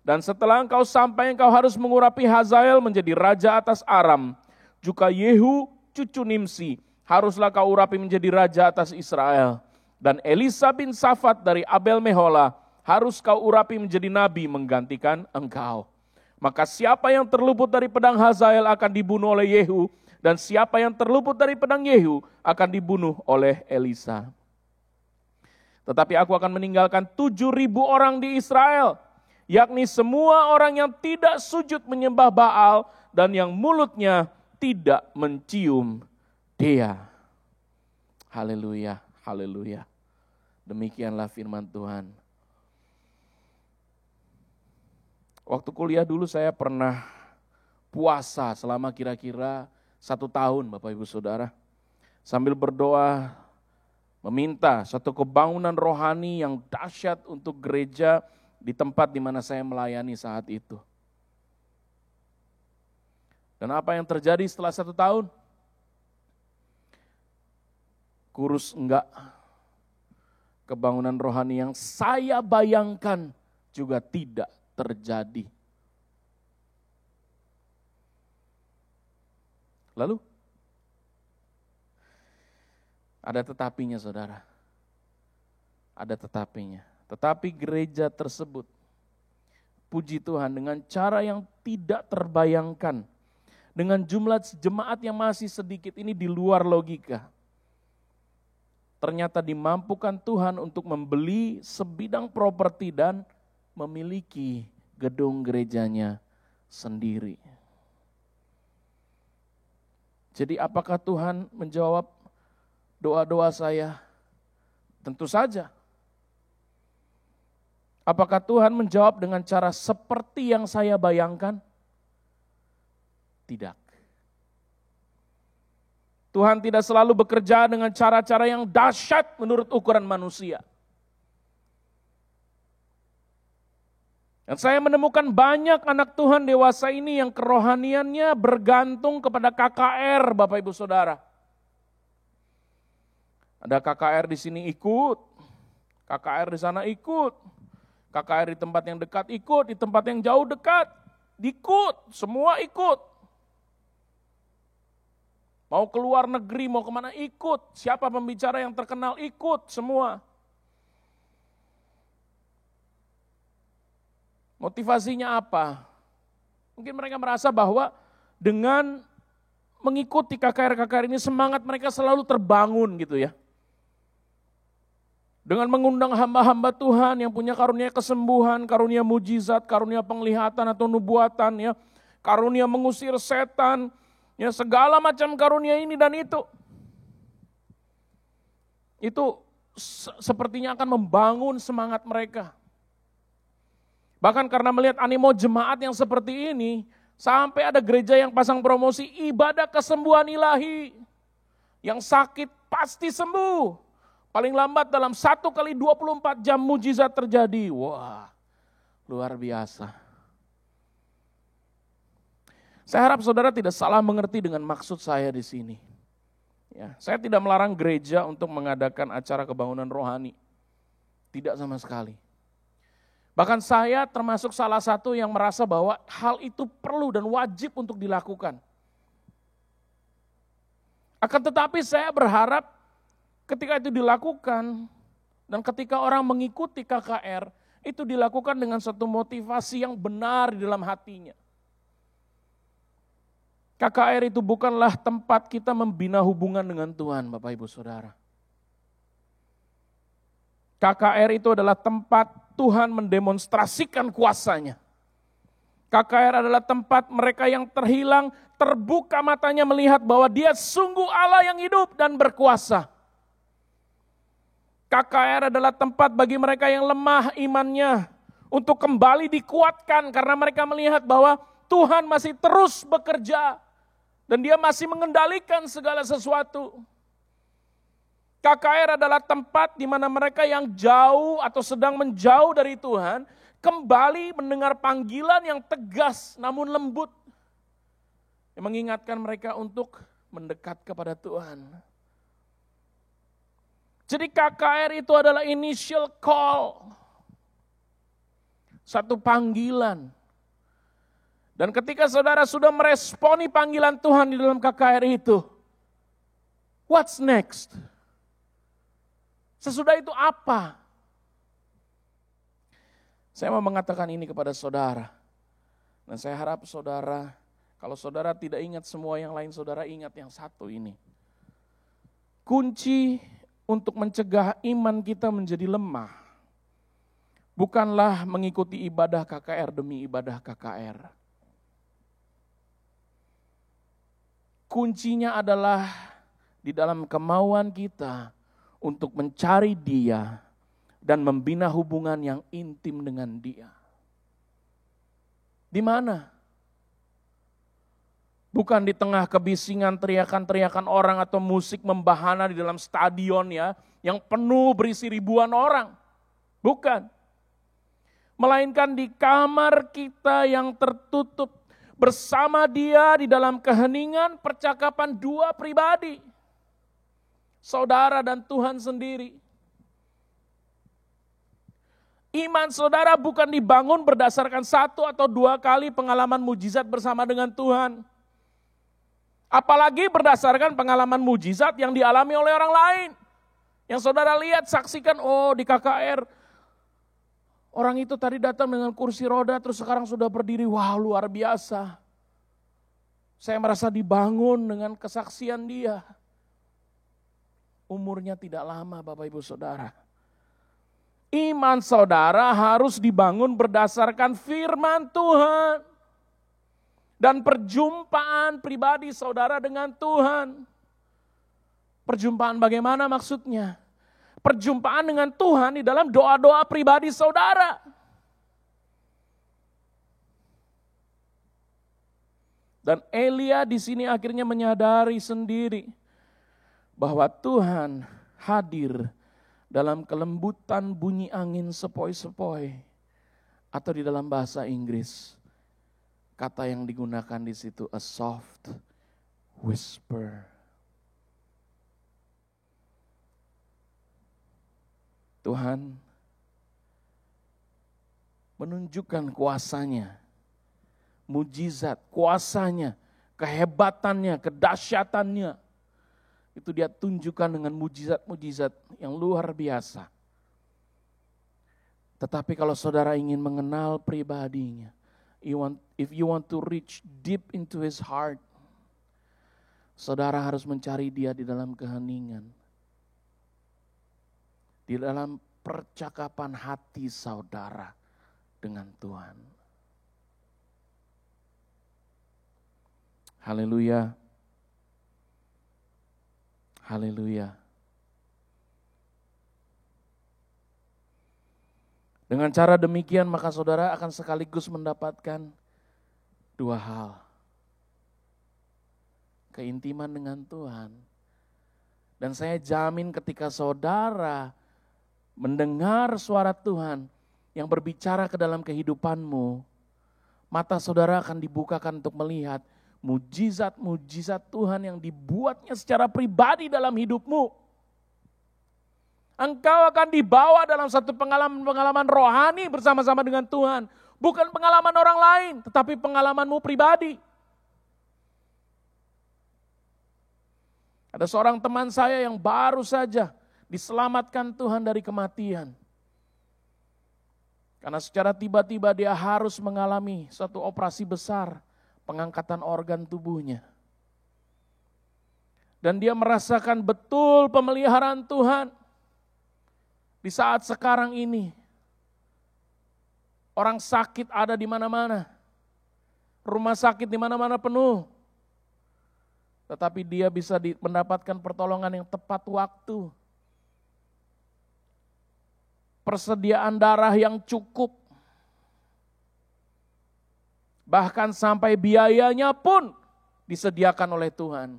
Dan setelah engkau sampai, engkau harus mengurapi Hazael menjadi raja atas Aram. Juga Yehu cucu Nimsi haruslah kau urapi menjadi raja atas Israel. Dan Elisa bin Safat dari Abel Mehola harus kau urapi menjadi nabi menggantikan engkau. Maka siapa yang terluput dari pedang Hazael akan dibunuh oleh Yehu, dan siapa yang terluput dari pedang Yehu akan dibunuh oleh Elisa. Tetapi aku akan meninggalkan 7.000 orang di Israel, yakni semua orang yang tidak sujud menyembah Baal dan yang mulutnya tidak mencium Dia. Haleluya, haleluya. Demikianlah firman Tuhan. Waktu kuliah dulu saya pernah puasa selama kira-kira 1 tahun Bapak Ibu Saudara. Sambil berdoa, meminta satu kebangunan rohani yang dahsyat untuk gereja di tempat di mana saya melayani saat itu. Dan apa yang terjadi setelah 1 tahun? Kurus enggak. Kebangunan rohani yang saya bayangkan juga tidak terjadi. Lalu, ada tetapinya saudara. Ada tetapinya. Tetapi gereja tersebut, puji Tuhan, dengan cara yang tidak terbayangkan, dengan jumlah jemaat yang masih sedikit ini di luar logika, ternyata dimampukan Tuhan untuk membeli sebidang properti dan memiliki gedung gerejanya sendiri. Jadi apakah Tuhan menjawab doa-doa saya? Tentu saja. Apakah Tuhan menjawab dengan cara seperti yang saya bayangkan? Tidak. Tuhan tidak selalu bekerja dengan cara-cara yang dahsyat menurut ukuran manusia. Dan saya menemukan banyak anak Tuhan dewasa ini yang kerohaniannya bergantung kepada KKR, Bapak Ibu Saudara. Ada KKR di sini ikut, KKR di sana ikut, KKR di tempat yang dekat ikut, di tempat yang jauh dekat ikut, semua ikut. Mau keluar negeri, mau kemana ikut. Siapa pembicara yang terkenal ikut semua. Motivasinya apa? Mungkin mereka merasa bahwa dengan mengikuti KKR-KKR ini semangat mereka selalu terbangun gitu ya. Dengan mengundang hamba-hamba Tuhan yang punya karunia kesembuhan, karunia mujizat, karunia penglihatan atau nubuatan ya. Karunia mengusir setan, ya segala macam karunia ini dan itu sepertinya akan membangun semangat mereka. Bahkan karena melihat animo jemaat yang seperti ini, sampai ada gereja yang pasang promosi ibadah kesembuhan ilahi. Yang sakit pasti sembuh. Paling lambat dalam 1 kali 24 jam mujizat terjadi. Wah, luar biasa. Saya harap saudara tidak salah mengerti dengan maksud saya di sini. Ya, saya tidak melarang gereja untuk mengadakan acara kebangunan rohani. Tidak sama sekali. Bahkan saya termasuk salah satu yang merasa bahwa hal itu perlu dan wajib untuk dilakukan. Akan tetapi saya berharap ketika itu dilakukan dan ketika orang mengikuti KKR, itu dilakukan dengan satu motivasi yang benar di dalam hatinya. KKR itu bukanlah tempat kita membina hubungan dengan Tuhan, Bapak Ibu Saudara. KKR itu adalah tempat Tuhan mendemonstrasikan kuasanya. KKR adalah tempat mereka yang terhilang terbuka matanya melihat bahwa Dia sungguh Allah yang hidup dan berkuasa. KKR adalah tempat bagi mereka yang lemah imannya untuk kembali dikuatkan karena mereka melihat bahwa Tuhan masih terus bekerja dan Dia masih mengendalikan segala sesuatu. KKR adalah tempat di mana mereka yang jauh atau sedang menjauh dari Tuhan kembali mendengar panggilan yang tegas namun lembut yang mengingatkan mereka untuk mendekat kepada Tuhan. Jadi KKR itu adalah initial call, satu panggilan. Dan ketika saudara sudah meresponi panggilan Tuhan di dalam KKR itu, what's next? Sesudah itu apa? Saya mau mengatakan ini kepada saudara. Dan saya harap saudara, kalau saudara tidak ingat semua yang lain, saudara ingat yang satu ini. Kunci untuk mencegah iman kita menjadi lemah, bukanlah mengikuti ibadah KKR demi ibadah KKR. Kuncinya adalah di dalam kemauan kita untuk mencari Dia dan membina hubungan yang intim dengan Dia. Di mana? Bukan di tengah kebisingan teriakan-teriakan orang atau musik membahana di dalam stadion ya, yang penuh berisi ribuan orang. Bukan. Melainkan di kamar kita yang tertutup, bersama Dia di dalam keheningan percakapan dua pribadi. Saudara dan Tuhan sendiri. Iman saudara bukan dibangun berdasarkan satu atau dua kali pengalaman mujizat bersama dengan Tuhan. Apalagi berdasarkan pengalaman mujizat yang dialami oleh orang lain. Yang saudara lihat, saksikan, oh di KKR, orang itu tadi datang dengan kursi roda terus sekarang sudah berdiri, wah luar biasa. Saya merasa dibangun dengan kesaksian dia. Umurnya tidak lama Bapak Ibu Saudara. Iman saudara harus dibangun berdasarkan firman Tuhan. Dan perjumpaan pribadi saudara dengan Tuhan. Perjumpaan bagaimana maksudnya? Perjumpaan dengan Tuhan di dalam doa-doa pribadi saudara. Dan Elia di sini akhirnya menyadari sendiri bahwa Tuhan hadir dalam kelembutan bunyi angin sepoi-sepoi, atau di dalam bahasa Inggris kata yang digunakan di situ a soft whisper. Tuhan menunjukkan kuasanya, mujizat, kuasanya, kehebatannya, kedahsyatannya. Itu dia tunjukkan dengan mujizat-mujizat yang luar biasa. Tetapi kalau saudara ingin mengenal pribadinya, if you want to reach deep into his heart, saudara harus mencari dia di dalam keheningan. Di dalam percakapan hati saudara dengan Tuhan. Haleluya. Haleluya. Dengan cara demikian maka saudara akan sekaligus mendapatkan dua hal. Keintiman dengan Tuhan. Dan saya jamin ketika saudara mendengar suara Tuhan yang berbicara ke dalam kehidupanmu, mata saudara akan dibukakan untuk melihat mujizat-mujizat Tuhan yang dibuatnya secara pribadi dalam hidupmu. Engkau akan dibawa dalam satu pengalaman-pengalaman rohani bersama-sama dengan Tuhan. Bukan pengalaman orang lain, tetapi pengalamanmu pribadi. Ada seorang teman saya yang baru saja diselamatkan Tuhan dari kematian. Karena secara tiba-tiba dia harus mengalami suatu operasi besar, pengangkatan organ tubuhnya. Dan dia merasakan betul pemeliharaan Tuhan. Di saat sekarang ini, orang sakit ada di mana-mana. Rumah sakit di mana-mana penuh. Tetapi dia bisa mendapatkan pertolongan yang tepat waktu. Persediaan darah yang cukup. Bahkan sampai biayanya pun disediakan oleh Tuhan.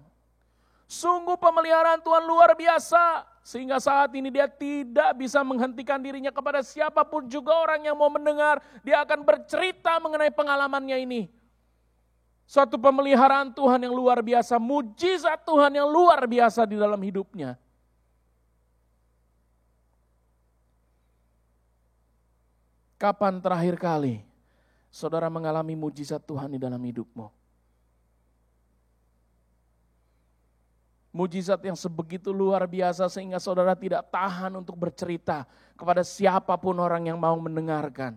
Sungguh pemeliharaan Tuhan luar biasa. Sehingga saat ini dia tidak bisa menghentikan dirinya kepada siapapun juga orang yang mau mendengar. Dia akan bercerita mengenai pengalamannya ini. Suatu pemeliharaan Tuhan yang luar biasa. Mujizat Tuhan yang luar biasa di dalam hidupnya. Kapan terakhir kali saudara mengalami mujizat Tuhan di dalam hidupmu? Mujizat yang sebegitu luar biasa sehingga saudara tidak tahan untuk bercerita kepada siapapun orang yang mau mendengarkan.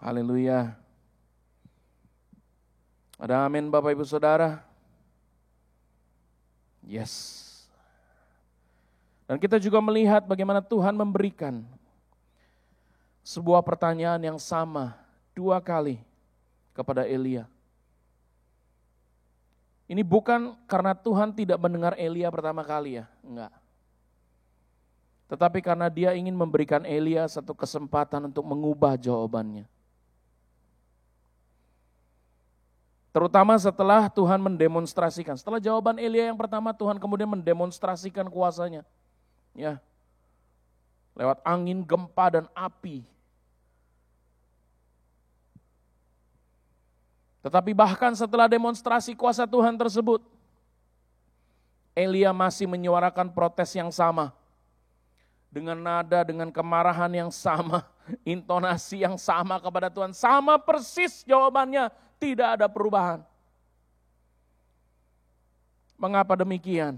Haleluya. Ada amin Bapak Ibu Saudara? Yes. Dan kita juga melihat bagaimana Tuhan memberikan sebuah pertanyaan yang sama 2 kali kepada Elia. Ini bukan karena Tuhan tidak mendengar Elia pertama kali ya, enggak. Tetapi karena dia ingin memberikan Elia satu kesempatan untuk mengubah jawabannya. Terutama setelah Tuhan mendemonstrasikan. Setelah jawaban Elia yang pertama, Tuhan kemudian mendemonstrasikan kuasanya. Ya. Lewat angin, gempa, dan api. Tetapi bahkan setelah demonstrasi kuasa Tuhan tersebut, Elia masih menyuarakan protes yang sama. Dengan nada, dengan kemarahan yang sama, intonasi yang sama kepada Tuhan. Sama persis jawabannya, tidak ada perubahan. Mengapa demikian?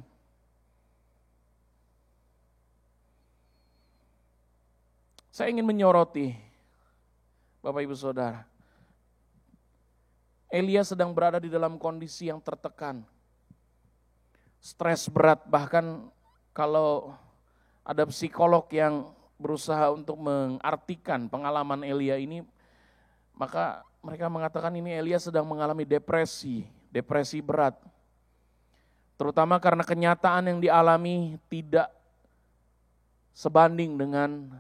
Saya ingin menyoroti, Bapak Ibu Saudara. Elia sedang berada di dalam kondisi yang tertekan. Stres berat, bahkan kalau ada psikolog yang berusaha untuk mengartikan pengalaman Elia ini, maka mereka mengatakan ini Elia sedang mengalami depresi berat. Terutama karena kenyataan yang dialami tidak sebanding dengan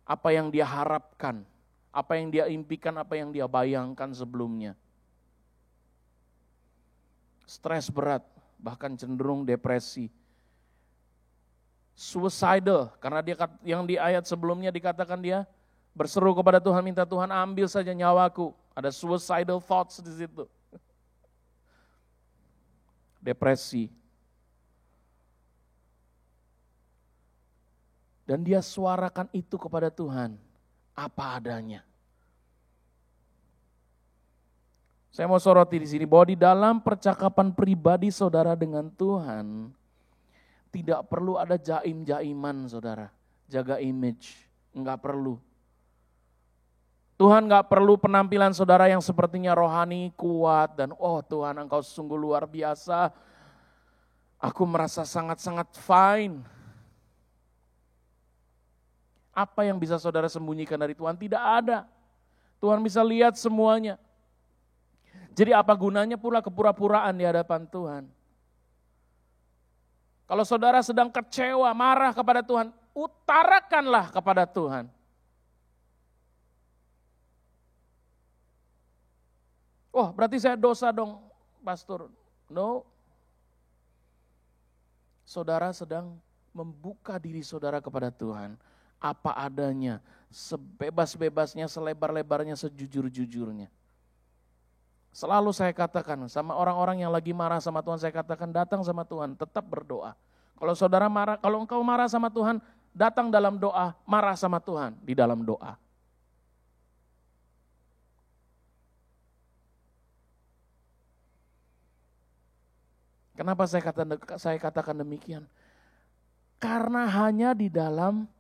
apa yang dia harapkan, apa yang dia impikan, apa yang dia bayangkan sebelumnya. Stres berat, bahkan cenderung depresi. Suicidal, karena dia yang di ayat sebelumnya dikatakan dia berseru kepada Tuhan, minta Tuhan ambil saja nyawaku. Ada suicidal thoughts di situ. Depresi. Dan dia suarakan itu kepada Tuhan, apa adanya. Saya mau soroti di sini bahwa di dalam percakapan pribadi saudara dengan Tuhan, tidak perlu ada jaim-jaiman saudara, jaga image, enggak perlu. Tuhan enggak perlu penampilan saudara yang sepertinya rohani, kuat, dan oh Tuhan engkau sungguh luar biasa, aku merasa sangat-sangat fine. Apa yang bisa saudara sembunyikan dari Tuhan? Tidak ada. Tuhan bisa lihat semuanya. Jadi apa gunanya pula kepura-puraan di hadapan Tuhan? Kalau saudara sedang kecewa, marah kepada Tuhan, utarakanlah kepada Tuhan. Oh, berarti saya dosa dong, pastor. No. Saudara sedang membuka diri saudara kepada Tuhan. Apa adanya, sebebas-bebasnya, selebar-lebarnya, sejujur-jujurnya. Selalu saya katakan sama orang-orang yang lagi marah sama Tuhan, saya katakan datang sama Tuhan, tetap berdoa. Kalau saudara marah, kalau engkau marah sama Tuhan, datang dalam doa, marah sama Tuhan di dalam doa. Kenapa saya katakan demikian? Karena hanya di dalam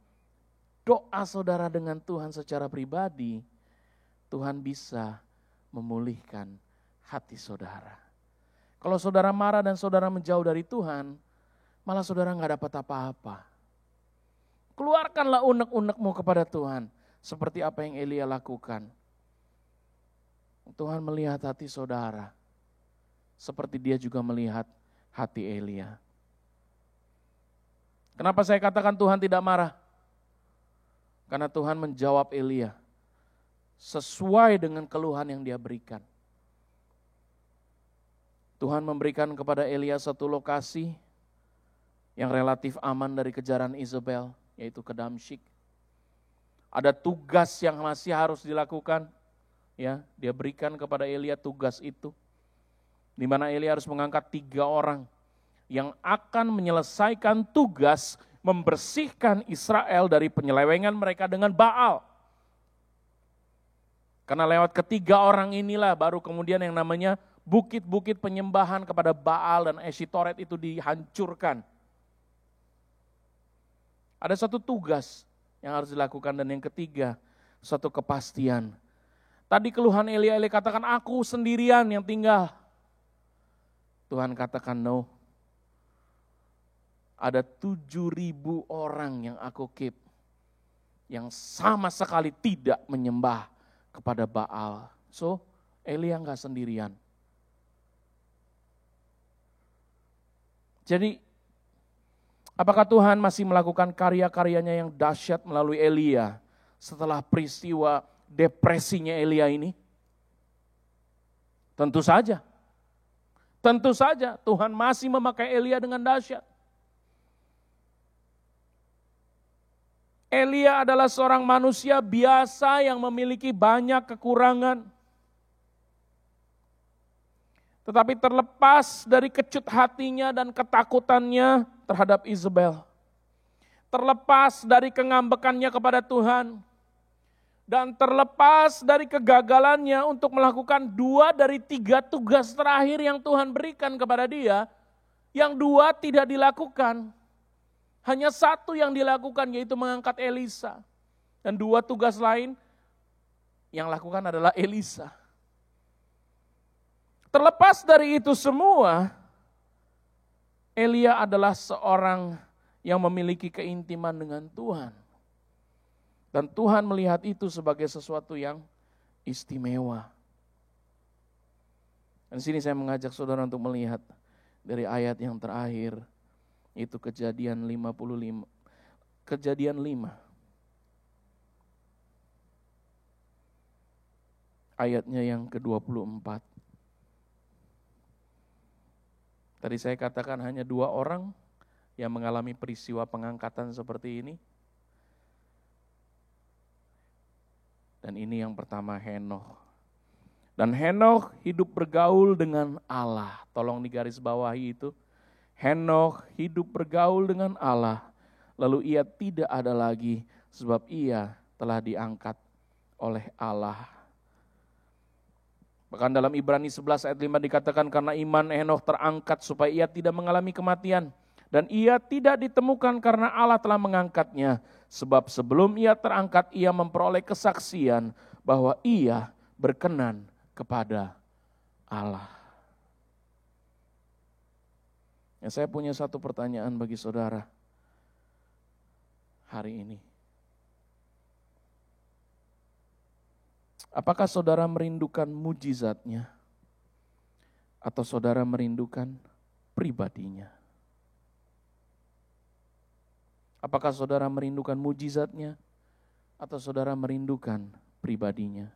doa saudara dengan Tuhan secara pribadi, Tuhan bisa memulihkan hati saudara. Kalau saudara marah dan saudara menjauh dari Tuhan, malah saudara nggak dapat apa-apa. Keluarkanlah unek-unekmu kepada Tuhan, seperti apa yang Elia lakukan. Tuhan melihat hati saudara, seperti dia juga melihat hati Elia. Kenapa saya katakan Tuhan tidak marah? Karena Tuhan menjawab Elia sesuai dengan keluhan yang dia berikan. Tuhan memberikan kepada Elia satu lokasi yang relatif aman dari kejaran Izebel, yaitu ke Damsyik. Ada tugas yang masih harus dilakukan, ya, dia berikan kepada Elia tugas itu, di mana Elia harus mengangkat 3 orang yang akan menyelesaikan tugas membersihkan Israel dari penyelewengan mereka dengan Baal. Karena lewat ketiga orang inilah baru kemudian yang namanya bukit-bukit penyembahan kepada Baal dan Esytoret itu dihancurkan. Ada satu tugas yang harus dilakukan dan yang ketiga, suatu kepastian. Tadi keluhan Elia katakan, aku sendirian yang tinggal. Tuhan katakan no. Ada 7.000 orang yang aku keep, yang sama sekali tidak menyembah kepada Baal. So, Elia enggak sendirian. Jadi, apakah Tuhan masih melakukan karya-karyanya yang dahsyat melalui Elia setelah peristiwa depresinya Elia ini? Tentu saja Tuhan masih memakai Elia dengan dahsyat. Elia adalah seorang manusia biasa yang memiliki banyak kekurangan. Tetapi terlepas dari kecut hatinya dan ketakutannya terhadap Izebel, terlepas dari kengambekannya kepada Tuhan, dan terlepas dari kegagalannya untuk melakukan 2 dari 3 tugas terakhir yang Tuhan berikan kepada dia, yang 2 tidak dilakukan. Hanya 1 yang dilakukan, yaitu mengangkat Elisa. Dan 2 tugas lain yang lakukan adalah Elisa. Terlepas dari itu semua, Elia adalah seorang yang memiliki keintiman dengan Tuhan. Dan Tuhan melihat itu sebagai sesuatu yang istimewa. Dan di sini saya mengajak saudara untuk melihat dari ayat yang terakhir, itu Kejadian 55. Kejadian 5. Ayatnya yang ke-24. Tadi saya katakan hanya 2 orang yang mengalami peristiwa pengangkatan seperti ini. Dan ini yang pertama, Henokh. Dan Henokh hidup bergaul dengan Allah. Tolong digarisbawahi itu. Henokh hidup bergaul dengan Allah. Lalu ia tidak ada lagi sebab ia telah diangkat oleh Allah. Bahkan dalam Ibrani 11 ayat 5 dikatakan karena iman Henokh terangkat supaya ia tidak mengalami kematian. Dan ia tidak ditemukan karena Allah telah mengangkatnya. Sebab sebelum ia terangkat ia memperoleh kesaksian bahwa ia berkenan kepada Allah. Ya, saya punya satu pertanyaan bagi saudara hari ini. Apakah saudara merindukan mujizatnya? Atau saudara merindukan pribadinya? Apakah saudara merindukan mujizatnya? Atau saudara merindukan pribadinya?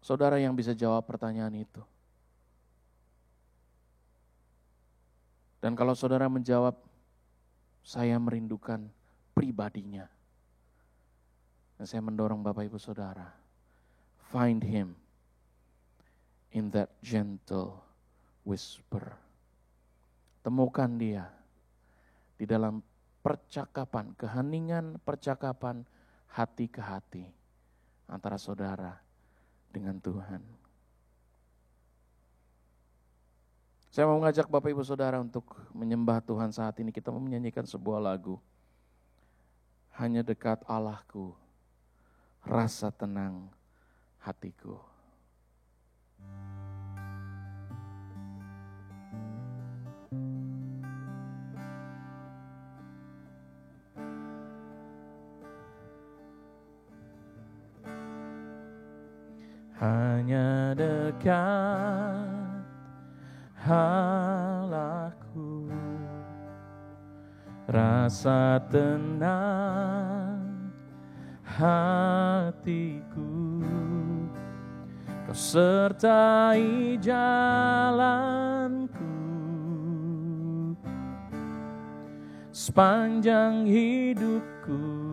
Saudara yang bisa jawab pertanyaan itu. Dan kalau saudara menjawab, saya merindukan pribadinya. Dan saya mendorong Bapak Ibu Saudara, find him in that gentle whisper. Temukan dia di dalam percakapan, keheningan percakapan hati ke hati antara saudara dengan Tuhan. Saya mau mengajak Bapak Ibu Saudara untuk menyembah Tuhan saat ini. Kita mau menyanyikan sebuah lagu. Hanya dekat Allahku, rasa tenang hatiku. Hanya dekat Allahku, rasa tenang hatiku. Kau sertai jalanku sepanjang hidupku.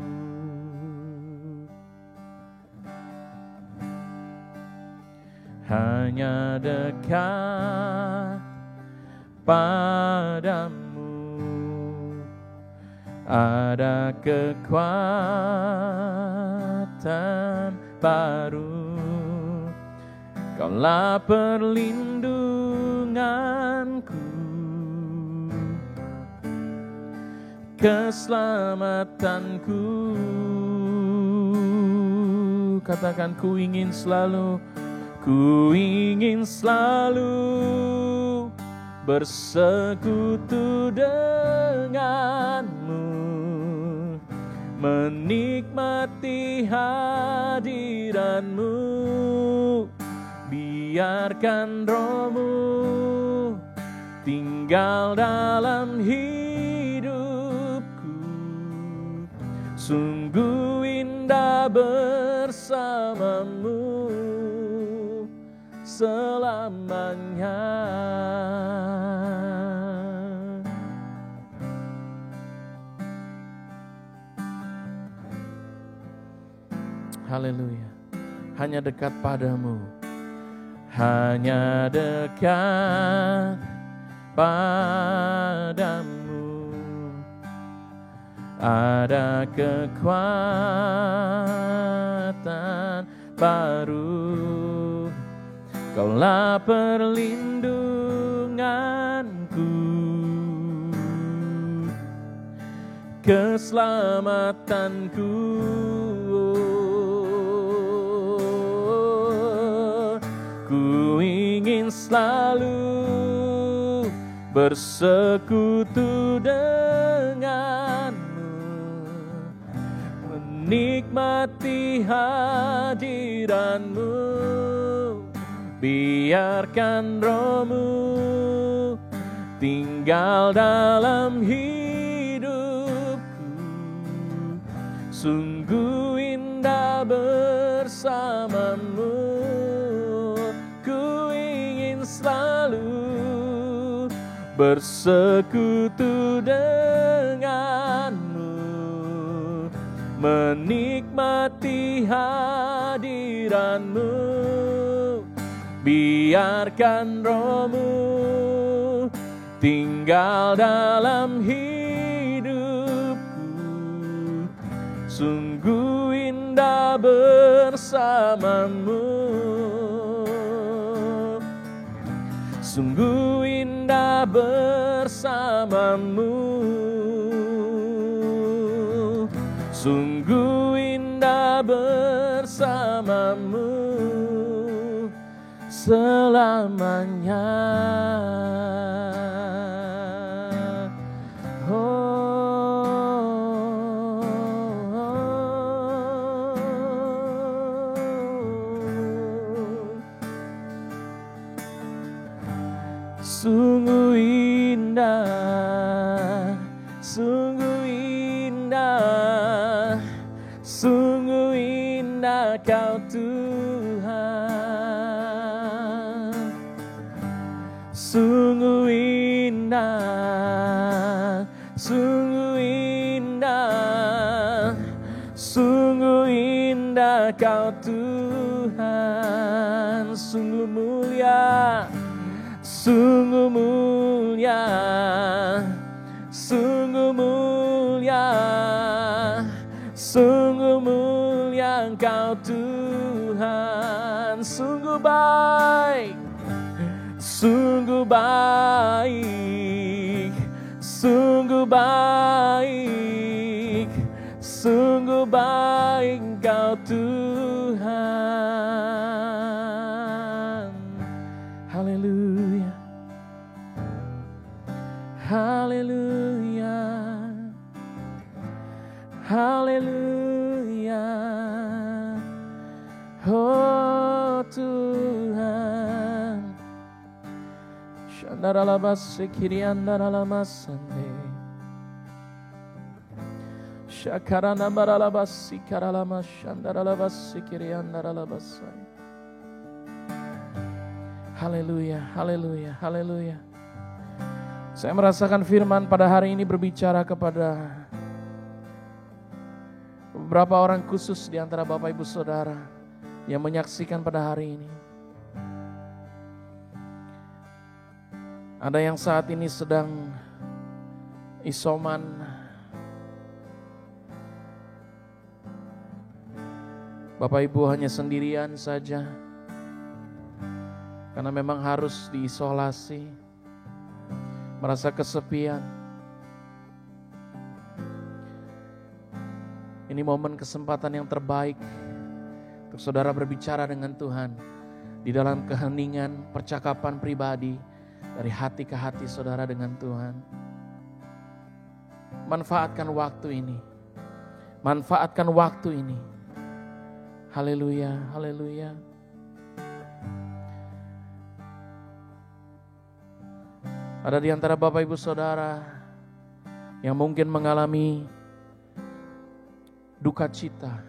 Hanya dekat padamu ada kekuatan baru. Kaulah perlindunganku, keselamatanku. Katakan, ku ingin selalu bersekutu denganmu, menikmati hadiratmu. Biarkan rohmu tinggal dalam hidupku. Sungguh indah indah bersamamu selamanya. Haleluya. Hanya dekat padamu, hanya dekat padamu ada kekuatan baru. Kaulah perlindunganku, keselamatanku. Ku ingin selalu bersekutu denganmu, menikmati hadiranmu. Biarkan rohmu tinggal dalam hidupku. Sungguh indah bersamamu. Ku ingin selalu bersekutu denganmu, menikmati hadiranmu. Biarkan rohmu tinggal dalam hidupku. Sungguh indah bersamamu. Sungguh indah bersamamu. Sungguh indah bersamamu selamanya. Sungguh indah, sungguh indah, sungguh indah Kau Tuhan. Sungguh indah, sungguh indah, sungguh indah Kau Tuhan. Sungguh mulia, sungguh mulia, sungguh mulia, sungguh mulia Engkau Tuhan. Sungguh baik, sungguh baik, sungguh baik, sungguh baik Engkau Tuhan. Haleluya, haleluya, haleluya. Oh Tuhan, Shandaralabase kiriandaramasande, Shakarana baralabasi karalama shandaralabase kiriandaralabasai. Haleluya, haleluya, haleluya. Saya merasakan firman pada hari ini berbicara kepada beberapa orang khusus di antara Bapak Ibu Saudara yang menyaksikan pada hari ini. Ada yang saat ini sedang isoman, Bapak Ibu hanya sendirian saja karena memang harus diisolasi, merasa kesepian. Ini momen kesempatan yang terbaik untuk saudara berbicara dengan Tuhan di dalam keheningan percakapan pribadi dari hati ke hati saudara dengan Tuhan. Manfaatkan waktu ini. Manfaatkan waktu ini. Haleluya, haleluya. Ada di antara Bapak Ibu Saudara yang mungkin mengalami duka cita,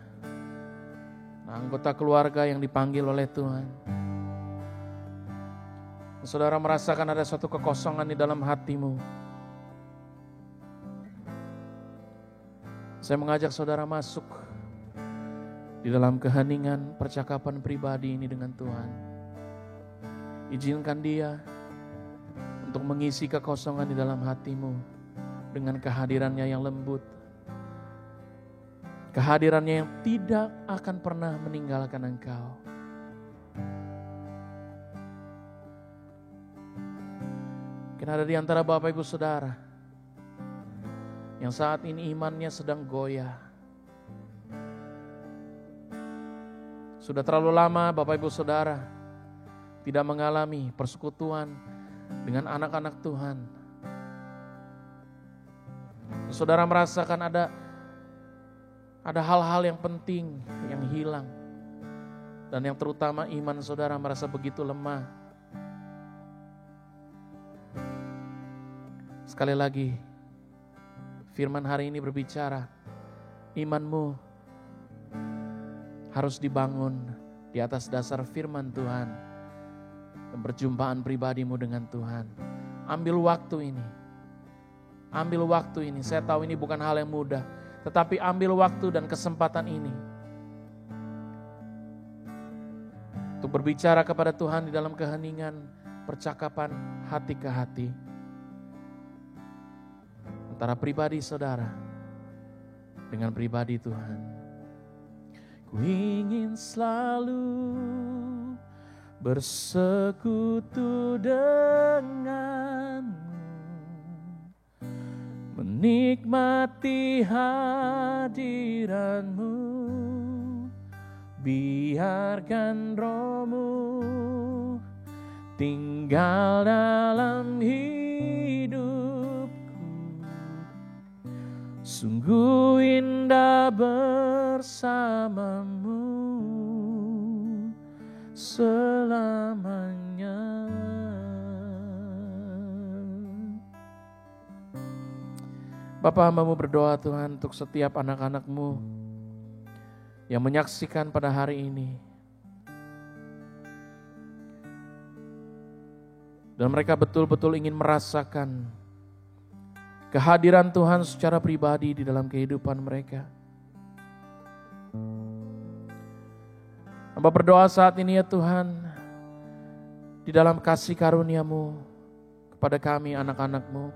anggota keluarga yang dipanggil oleh Tuhan. Saudara merasakan ada suatu kekosongan di dalam hatimu. Saya mengajak saudara masuk di dalam keheningan percakapan pribadi ini dengan Tuhan. Izinkan Dia untuk mengisi kekosongan di dalam hatimu dengan kehadirannya yang lembut. Kehadirannya yang tidak akan pernah meninggalkan engkau. Mungkin ada di antara Bapak Ibu Saudara yang saat ini imannya sedang goyah. Sudah terlalu lama Bapak Ibu Saudara tidak mengalami persekutuan dengan anak-anak Tuhan. Saudara merasakan ada hal-hal yang penting yang hilang. Dan yang terutama iman saudara merasa begitu lemah. Sekali lagi, firman hari ini berbicara, imanmu harus dibangun di atas dasar firman Tuhan dan perjumpaan pribadimu dengan Tuhan. Ambil waktu ini. Ambil waktu ini. Saya tahu ini bukan hal yang mudah, tetapi ambil waktu dan kesempatan ini untuk berbicara kepada Tuhan di dalam keheningan percakapan hati ke hati antara pribadi saudara dengan pribadi Tuhan. Ku ingin selalu bersekutu denganmu, menikmati hadiratmu, biarkan rohmu tinggal dalam hidupku. Sungguh indah bersamamu selamanya. Bapa, hamba-Mu berdoa Tuhan untuk setiap anak-anak-Mu yang menyaksikan pada hari ini. Dan mereka betul-betul ingin merasakan kehadiran Tuhan secara pribadi di dalam kehidupan mereka. Hamba berdoa saat ini ya Tuhan, di dalam kasih karunia-Mu kepada kami anak-anak-Mu.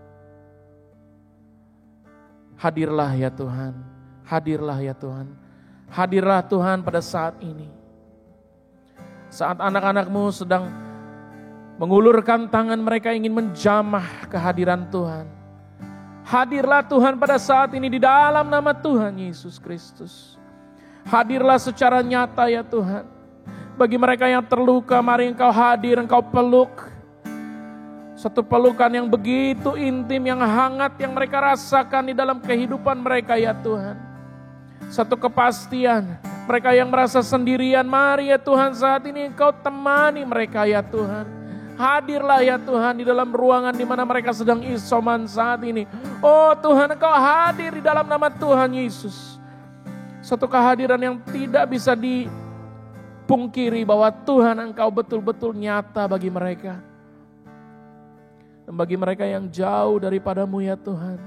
Hadirlah ya Tuhan, hadirlah ya Tuhan, hadirlah Tuhan pada saat ini. Saat anak-anak-Mu sedang mengulurkan tangan mereka ingin menjamah kehadiran Tuhan. Hadirlah Tuhan pada saat ini di dalam nama Tuhan Yesus Kristus. Hadirlah secara nyata ya Tuhan. Bagi mereka yang terluka, mari Engkau hadir, Engkau peluk. Satu pelukan yang begitu intim, yang hangat, yang mereka rasakan di dalam kehidupan mereka ya Tuhan. Satu kepastian, mereka yang merasa sendirian, mari ya Tuhan saat ini Engkau temani mereka ya Tuhan. Hadirlah ya Tuhan di dalam ruangan di mana mereka sedang isoman saat ini. Oh Tuhan, Engkau hadir di dalam nama Tuhan Yesus. Satu kehadiran yang tidak bisa dipungkiri bahwa Tuhan Engkau betul-betul nyata bagi mereka. Dan bagi mereka yang jauh daripadamu ya Tuhan,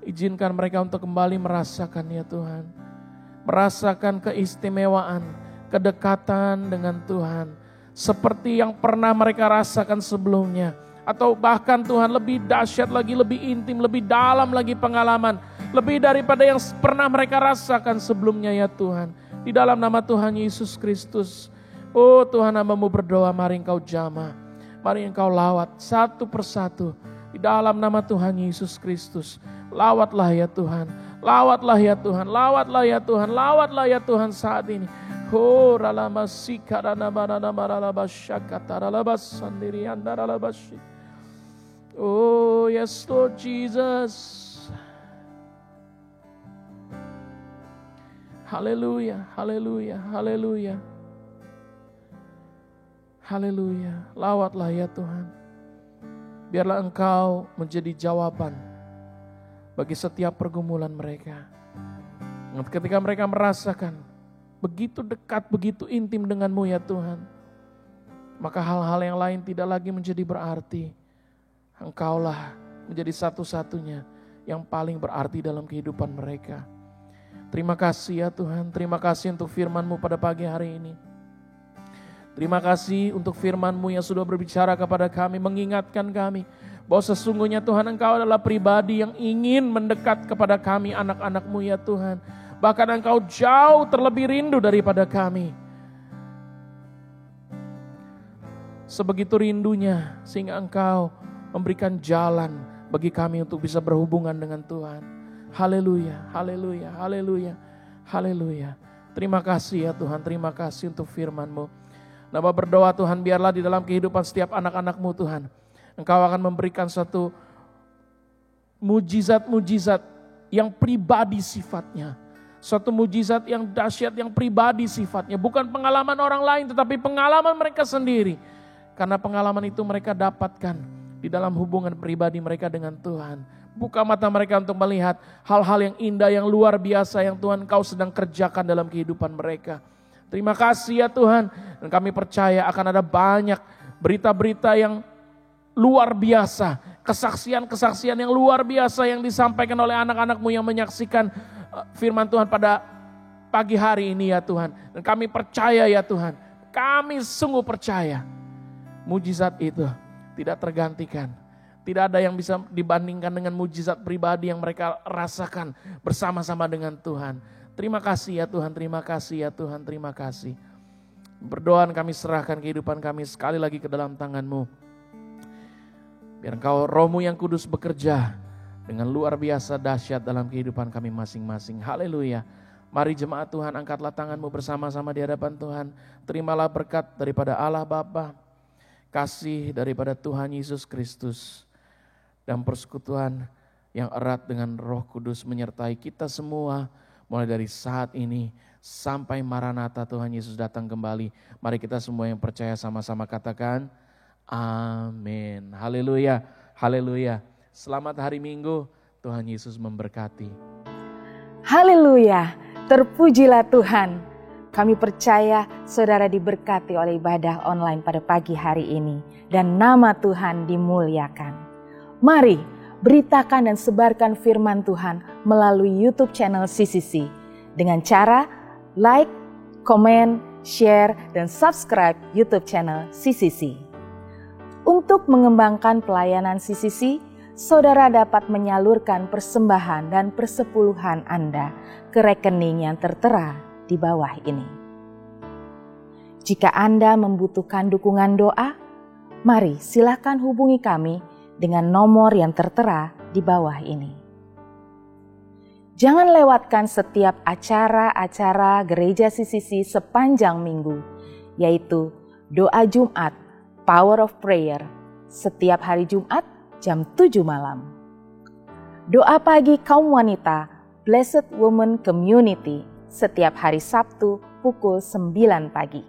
izinkan mereka untuk kembali merasakan ya Tuhan. Merasakan keistimewaan, kedekatan dengan Tuhan. Seperti yang pernah mereka rasakan sebelumnya. Atau bahkan Tuhan lebih dahsyat lagi, lebih intim, lebih dalam lagi pengalaman. Lebih daripada yang pernah mereka rasakan sebelumnya ya Tuhan. Di dalam nama Tuhan Yesus Kristus. Oh Tuhan, hamba-Mu berdoa, mari Engkau jamah. Mari Engkau lawat satu persatu di dalam nama Tuhan Yesus Kristus. Lawatlah ya Tuhan, lawatlah ya Tuhan, lawatlah ya Tuhan, lawatlah ya Tuhan saat ini. Oh ralamasika oh yes Lord Jesus. Haleluya, haleluya, haleluya. Haleluya, lawatlah ya Tuhan. Biarlah Engkau menjadi jawaban bagi setiap pergumulan mereka. Ketika mereka merasakan begitu dekat, begitu intim dengan-Mu ya Tuhan. Maka hal-hal yang lain tidak lagi menjadi berarti. Engkaulah menjadi satu-satunya yang paling berarti dalam kehidupan mereka. Terima kasih ya Tuhan, terima kasih untuk firman-Mu pada pagi hari ini. Terima kasih untuk firman-Mu yang sudah berbicara kepada kami, mengingatkan kami bahwa sesungguhnya Tuhan Engkau adalah pribadi yang ingin mendekat kepada kami anak-anak-Mu ya Tuhan. Bahkan Engkau jauh terlebih rindu daripada kami. Sebegitu rindunya sehingga Engkau memberikan jalan bagi kami untuk bisa berhubungan dengan Tuhan. Haleluya, haleluya, haleluya, haleluya. Terima kasih ya Tuhan, terima kasih untuk firman-Mu. Napa berdoa Tuhan, biarlah di dalam kehidupan setiap anak-anak-Mu Tuhan, Engkau akan memberikan satu mujizat-mujizat yang pribadi sifatnya. Suatu mujizat yang dahsyat, yang pribadi sifatnya. Bukan pengalaman orang lain, tetapi pengalaman mereka sendiri. Karena pengalaman itu mereka dapatkan di dalam hubungan pribadi mereka dengan Tuhan. Buka mata mereka untuk melihat hal-hal yang indah, yang luar biasa yang Tuhan Kau sedang kerjakan dalam kehidupan mereka. Terima kasih ya Tuhan. Dan kami percaya akan ada banyak berita-berita yang luar biasa. Kesaksian-kesaksian yang luar biasa yang disampaikan oleh anak-anak-Mu yang menyaksikan firman Tuhan pada pagi hari ini ya Tuhan. Dan kami percaya ya Tuhan. Kami sungguh percaya. Mujizat itu tidak tergantikan. Tidak ada yang bisa dibandingkan dengan mujizat pribadi yang mereka rasakan bersama-sama dengan Tuhan. Terima kasih ya Tuhan, terima kasih ya Tuhan, terima kasih. Berdoa kami serahkan kehidupan kami sekali lagi ke dalam tangan-Mu. Biar Engkau Roh-Mu yang kudus bekerja dengan luar biasa dahsyat dalam kehidupan kami masing-masing. Haleluya. Mari jemaat Tuhan, angkatlah tangan-Mu bersama-sama di hadapan Tuhan. Terimalah berkat daripada Allah Bapa, kasih daripada Tuhan Yesus Kristus, dan persekutuan yang erat dengan Roh Kudus menyertai kita semua mulai dari saat ini sampai Maranatha Tuhan Yesus datang kembali. Mari kita semua yang percaya sama-sama katakan amin. Haleluya, haleluya. Selamat hari Minggu, Tuhan Yesus memberkati. Haleluya, terpujilah Tuhan. Kami percaya saudara diberkati oleh ibadah online pada pagi hari ini. Dan nama Tuhan dimuliakan. Mari beritakan dan sebarkan firman Tuhan melalui YouTube channel CCC. Dengan cara like, komen, share, dan subscribe YouTube channel CCC. Untuk mengembangkan pelayanan CCC, saudara dapat menyalurkan persembahan dan persepuluhan Anda ke rekening yang tertera di bawah ini. Jika Anda membutuhkan dukungan doa, mari silakan hubungi kami dengan nomor yang tertera di bawah ini. Jangan lewatkan setiap acara-acara gereja CCC sepanjang minggu, yaitu doa Jumat, Power of Prayer, setiap hari Jumat jam 7 malam. Doa pagi kaum wanita, Blessed Woman Community, setiap hari Sabtu pukul 9 pagi.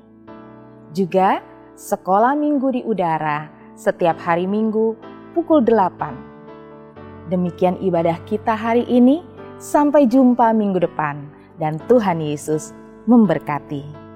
Juga sekolah minggu di udara setiap hari Minggu pukul 8. Demikian ibadah kita hari ini, sampai jumpa minggu depan dan Tuhan Yesus memberkati.